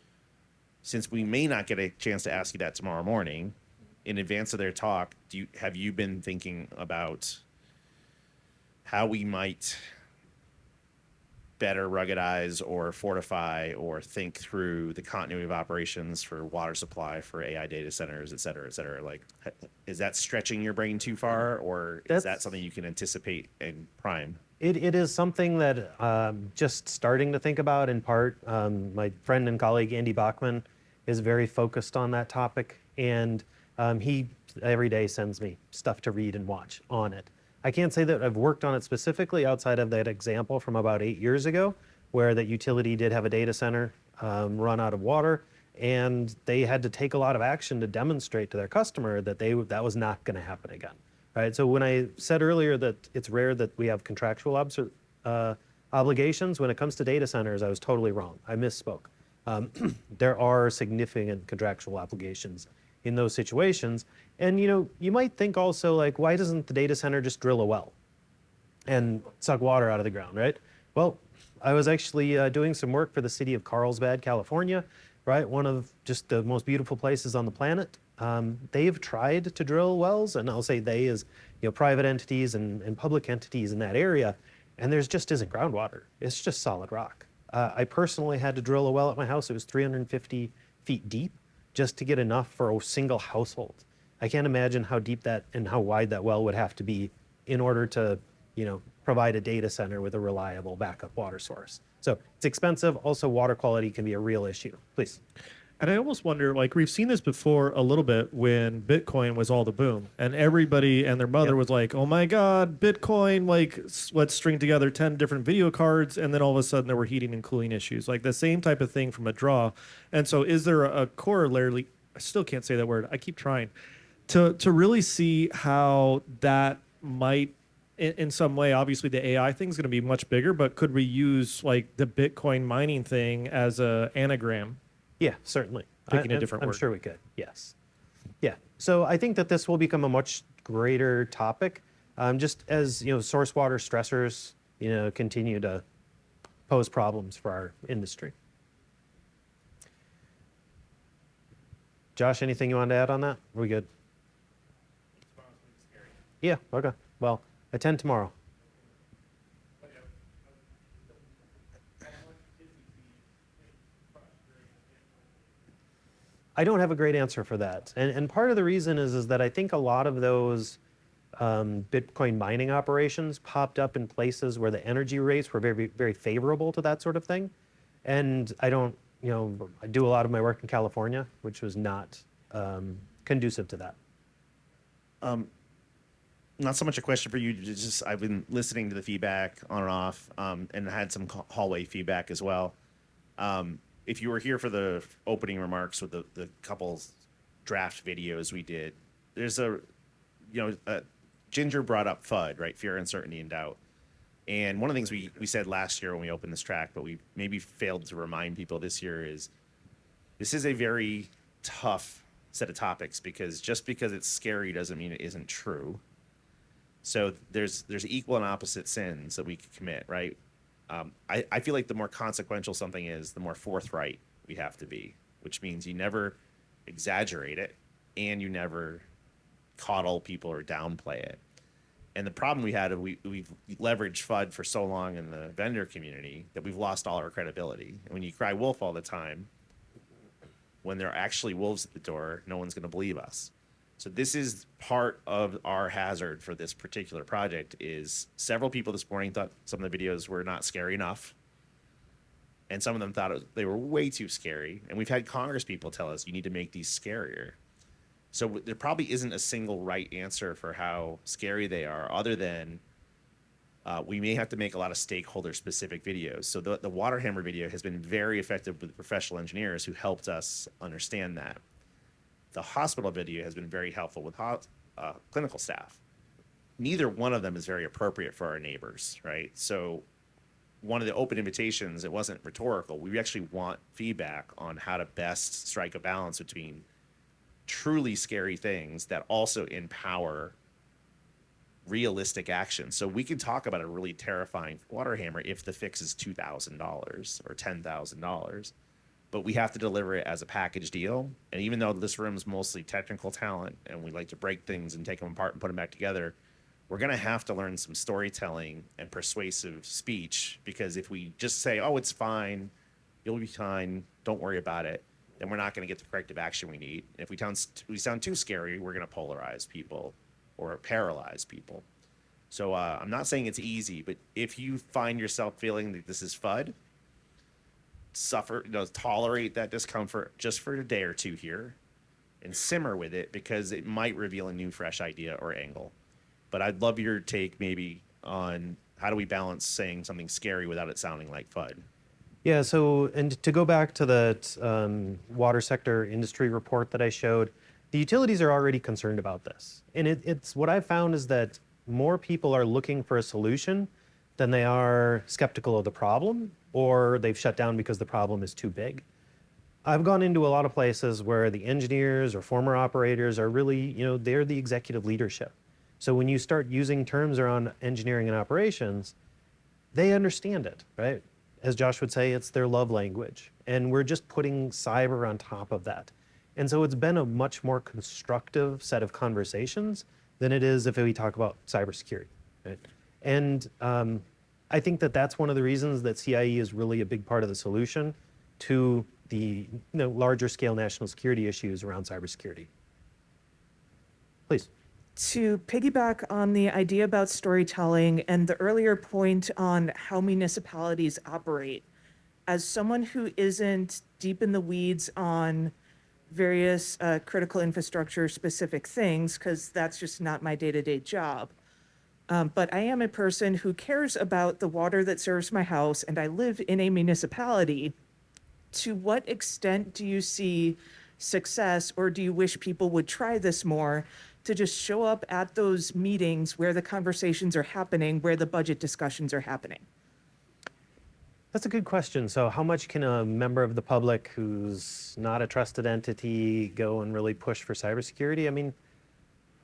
since we may not get a chance to ask you that tomorrow morning, in advance of their talk, have you been thinking about how we might better ruggedize or fortify or think through the continuity of operations for water supply for AI data centers, et cetera, et cetera? Like, is that stretching your brain too far, or is that something you can anticipate in prime? It is something that just starting to think about in part. My friend and colleague Andy Bachman is very focused on that topic, and he every day sends me stuff to read and watch on it. I can't say that I've worked on it specifically outside of that example from about 8 years ago, where that utility did have a data center run out of water, and they had to take a lot of action to demonstrate to their customer that that was not going to happen again. Right. So when I said earlier that it's rare that we have contractual obligations when it comes to data centers, I was totally wrong. I misspoke. There are significant contractual obligations in those situations. And, you might think also, like, why doesn't the data center just drill a well and suck water out of the ground, right? Well, I was actually doing some work for the city of Carlsbad, California, right? One of just the most beautiful places on the planet. They've tried to drill wells, and I'll say they as private entities and public entities in that area, and there's just isn't groundwater. It's just solid rock. I personally had to drill a well at my house. It was 350 feet deep just to get enough for a single household. I can't imagine how deep that and how wide that well would have to be in order to, provide a data center with a reliable backup water source. So it's expensive. Also, water quality can be a real issue. Please. And I almost wonder, like, we've seen this before a little bit when Bitcoin was all the boom, and everybody and their mother was like, oh my God, Bitcoin, like, let's string together 10 different video cards. And then all of a sudden there were heating and cooling issues, like the same type of thing from a draw. And so is there a corollary? I still can't say that word. I keep trying to really see how that might, in some way, obviously the AI thing is going to be much bigger, but could we use like the Bitcoin mining thing as a anagram? Yeah, certainly. Picking a different word. I'm sure we could. Yes. Yeah. So I think that this will become a much greater topic, just as source water stressors, continue to pose problems for our industry. Josh, anything you want to add on that? Are we good? Yeah. Okay. Well, attend tomorrow. I don't have a great answer for that. And part of the reason is that I think a lot of those Bitcoin mining operations popped up in places where the energy rates were very, very favorable to that sort of thing. And I don't, I do a lot of my work in California, which was not conducive to that. Not so much a question for you, just I've been listening to the feedback on and off, and had some hallway feedback as well. If you were here for the opening remarks with the couple draft videos we did, there's Ginger brought up FUD, right? Fear, uncertainty, and doubt. And one of the things we said last year when we opened this track, but we maybe failed to remind people this year, is this is a very tough set of topics, because just because it's scary doesn't mean it isn't true. So there's equal and opposite sins that we could commit, right? I feel like the more consequential something is, the more forthright we have to be, which means you never exaggerate it and you never coddle people or downplay it. And the problem we had, we've leveraged FUD for so long in the vendor community that we've lost all our credibility. And when you cry wolf all the time, when there are actually wolves at the door, no one's going to believe us. So this is part of our hazard for this particular project. Is several people this morning thought some of the videos were not scary enough, and some of them thought they were way too scary. And we've had Congress people tell us you need to make these scarier. So there probably isn't a single right answer for how scary they are, other than we may have to make a lot of stakeholder specific videos. So the Waterhammer video has been very effective with professional engineers who helped us understand that. The hospital video has been very helpful with clinical staff. Neither one of them is very appropriate for our neighbors, right? So one of the open invitations, it wasn't rhetorical. We actually want feedback on how to best strike a balance between truly scary things that also empower realistic action. So we can talk about a really terrifying water hammer if the fix is $2,000 or $10,000, but we have to deliver it as a package deal. And even though this room's mostly technical talent and we like to break things and take them apart and put them back together, we're going to have to learn some storytelling and persuasive speech, because if we just say, oh, it's fine, you'll be fine, don't worry about it, then we're not going to get the corrective action we need. If we sound too scary, we're going to polarize people or paralyze people. So I'm not saying it's easy, but if you find yourself feeling that this is FUD, tolerate that discomfort just for a day or two here and simmer with it, because it might reveal a new, fresh idea or angle. But I'd love your take maybe on how do we balance saying something scary without it sounding like FUD? Yeah, so, and to go back to that water sector industry report that I showed, the utilities are already concerned about this. And it's what I've found is that more people are looking for a solution than they are skeptical of the problem, or they've shut down because the problem is too big. I've gone into a lot of places where the engineers or former operators are really, they're the executive leadership. So when you start using terms around engineering and operations, they understand it, right? As Josh would say, it's their love language. And we're just putting cyber on top of that. And so it's been a much more constructive set of conversations than it is if we talk about cybersecurity, right? And I think that that's one of the reasons that CIE is really a big part of the solution to the larger scale national security issues around cybersecurity. Please. To piggyback on the idea about storytelling and the earlier point on how municipalities operate, as someone who isn't deep in the weeds on various critical infrastructure specific things, because that's just not my day-to-day job, but I am a person who cares about the water that serves my house, and I live in a municipality. To what extent do you see success, or do you wish people would try this more, to just show up at those meetings where the conversations are happening, where the budget discussions are happening? That's a good question. So how much can a member of the public who's not a trusted entity go and really push for cybersecurity? I mean,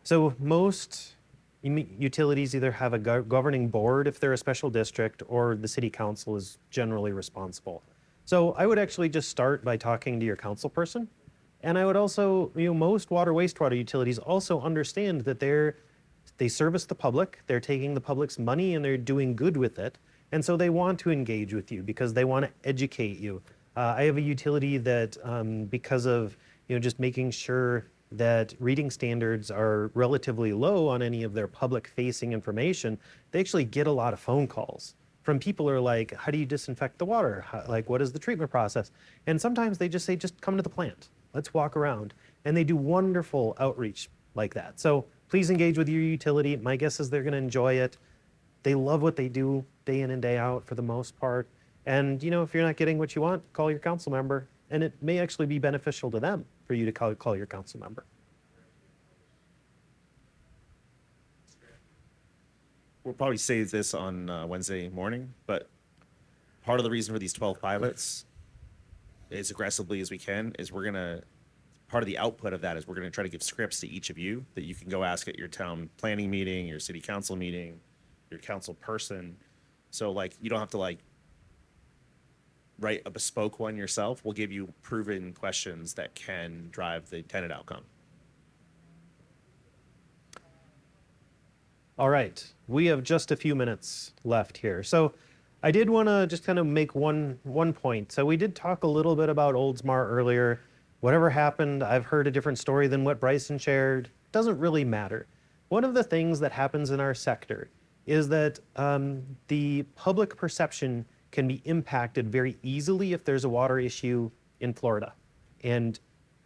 so most utilities either have a governing board if they're a special district, or the city council is generally responsible. So I would actually just start by talking to your council person. And I would also, most water, wastewater utilities also understand that they service the public, they're taking the public's money and they're doing good with it. And so they want to engage with you because they want to educate you. I have a utility that because of, just making sure that reading standards are relatively low on any of their public facing information, they actually get a lot of phone calls from people who are like, how do you disinfect the water? What is the treatment process? And sometimes they just say, just come to the plant. Let's walk around. And they do wonderful outreach like that. So please engage with your utility. My guess is they're going to enjoy it. They love what they do day in and day out for the most part. And if you're not getting what you want, call your council member. And it may actually be beneficial to them for you to call your council member. We'll probably say this on Wednesday morning, but part of the reason for these 12 pilots, as aggressively as we can, is part of the output of that is we're going to try to give scripts to each of you that you can go ask at your town planning meeting, your city council meeting, your council person. So you don't have to write a bespoke one yourself. We'll give you proven questions that can drive the intended outcome. All right, we have just a few minutes left here. So I did want to just kind of make one point. So we did talk a little bit about Oldsmar earlier. Whatever happened, I've heard a different story than what Bryson shared. Doesn't really matter. One of the things that happens in our sector is that the public perception can be impacted very easily if there's a water issue in Florida. And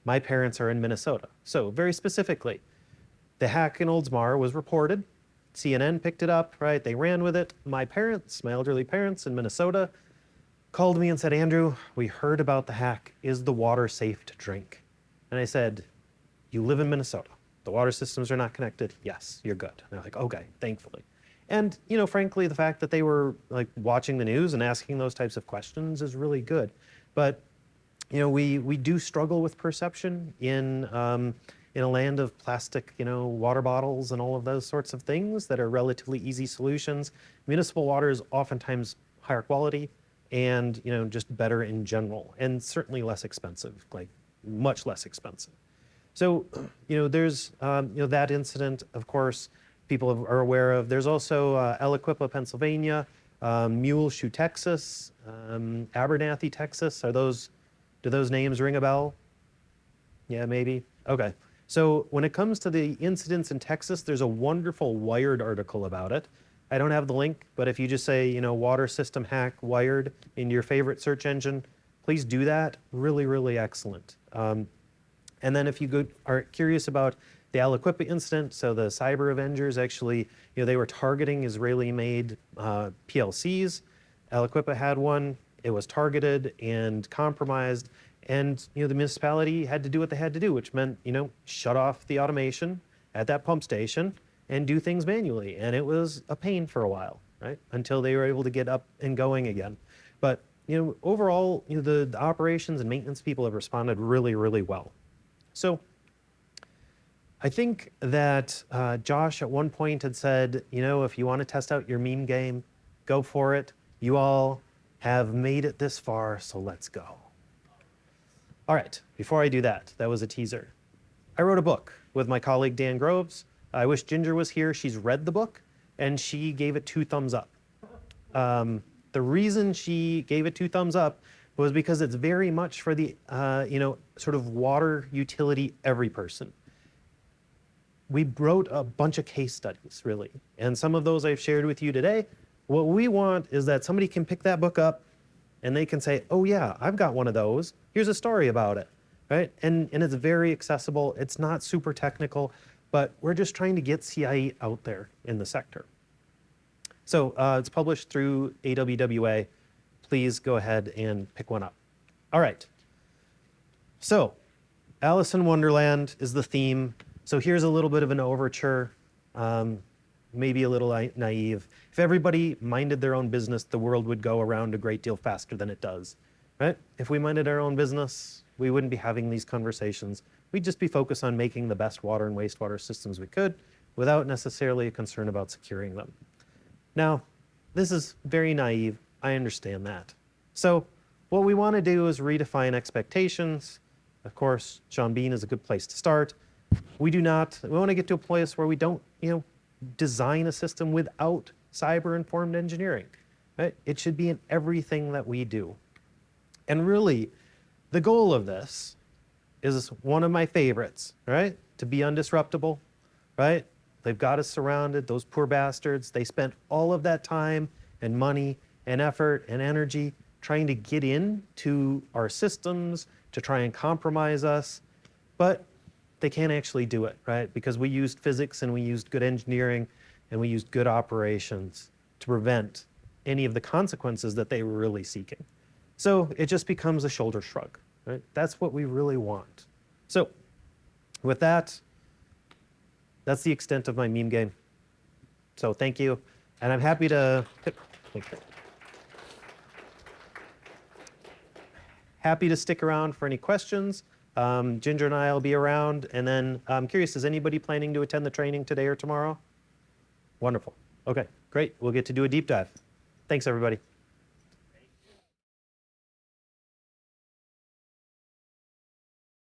my parents are in Minnesota. So very specifically, the hack in Oldsmar was reported. CNN picked it up, right? They ran with it. My elderly parents in Minnesota, called me and said, Andrew, we heard about the hack. Is the water safe to drink? And I said, you live in Minnesota. The water systems are not connected. Yes, you're good. And they're like, okay, thankfully. And, frankly, the fact that they were like watching the news and asking those types of questions is really good. But, we do struggle with perception in a land of plastic, water bottles and all of those sorts of things that are relatively easy solutions. Municipal water is oftentimes higher quality and, just better in general, and certainly less expensive, like much less expensive. So, there's, that incident, of course, people are aware of. There's also Aliquippa, Pennsylvania, Muleshoe, Texas, Abernathy, Texas. Do those names ring a bell? Yeah, maybe. Okay. So when it comes to the incidents in Texas, there's a wonderful Wired article about it. I don't have the link, but if you just say, water system hack Wired in your favorite search engine, please do that. Really, really excellent. And then if you are curious about the Aliquippa incident, so the cyber Avengers actually, they were targeting Israeli-made PLCs. Aliquippa had one. It was targeted and compromised. And, the municipality had to do what they had to do, which meant, shut off the automation at that pump station and do things manually. And it was a pain for a while, right? Until they were able to get up and going again. But, overall, the operations and maintenance people have responded really, really well. So I think that Josh at one point had said, if you want to test out your meme game, go for it. You all have made it this far, so let's go. All right, before I do that, that was a teaser. I wrote a book with my colleague Dan Groves. I wish Ginger was here. She's read the book, and she gave it 2 thumbs up. The reason she gave it 2 thumbs up was because it's very much for the, sort of water utility every person. We wrote a bunch of case studies, really, and some of those I've shared with you today. What we want is that somebody can pick that book up and they can say, oh yeah, I've got one of those. Here's a story about it, right? And it's very accessible. It's not super technical, but we're just trying to get CIE out there in the sector. So it's published through AWWA. Please go ahead and pick one up. All right. So Alice in Wonderland is the theme. So here's a little bit of an overture, maybe a little naive. If everybody minded their own business, the world would go around a great deal faster than it does, right? If we minded our own business, we wouldn't be having these conversations. We'd just be focused on making the best water and wastewater systems we could without necessarily a concern about securing them. Now, this is very naive. I understand that. So what we want to do is redefine expectations. Of course, Sean Bean is a good place to start. We want to get to a place where we don't, design a system without cyber-informed engineering, right? It should be in everything that we do. And really, the goal of this is one of my favorites, right? To be undisruptible, right? They've got us surrounded, those poor bastards. They spent all of that time and money and effort and energy trying to get into our systems, to try and compromise us, but they can't actually do it, right? Because we used physics and we used good engineering and we used good operations to prevent any of the consequences that they were really seeking. So it just becomes a shoulder shrug, right? That's what we really want. So with that, that's the extent of my meme game. So thank you. And I'm happy to, stick around for any questions. Ginger and I will be around. And then I'm curious, is anybody planning to attend the training today or tomorrow? Wonderful. Okay, great. We'll get to do a deep dive. Thanks, everybody.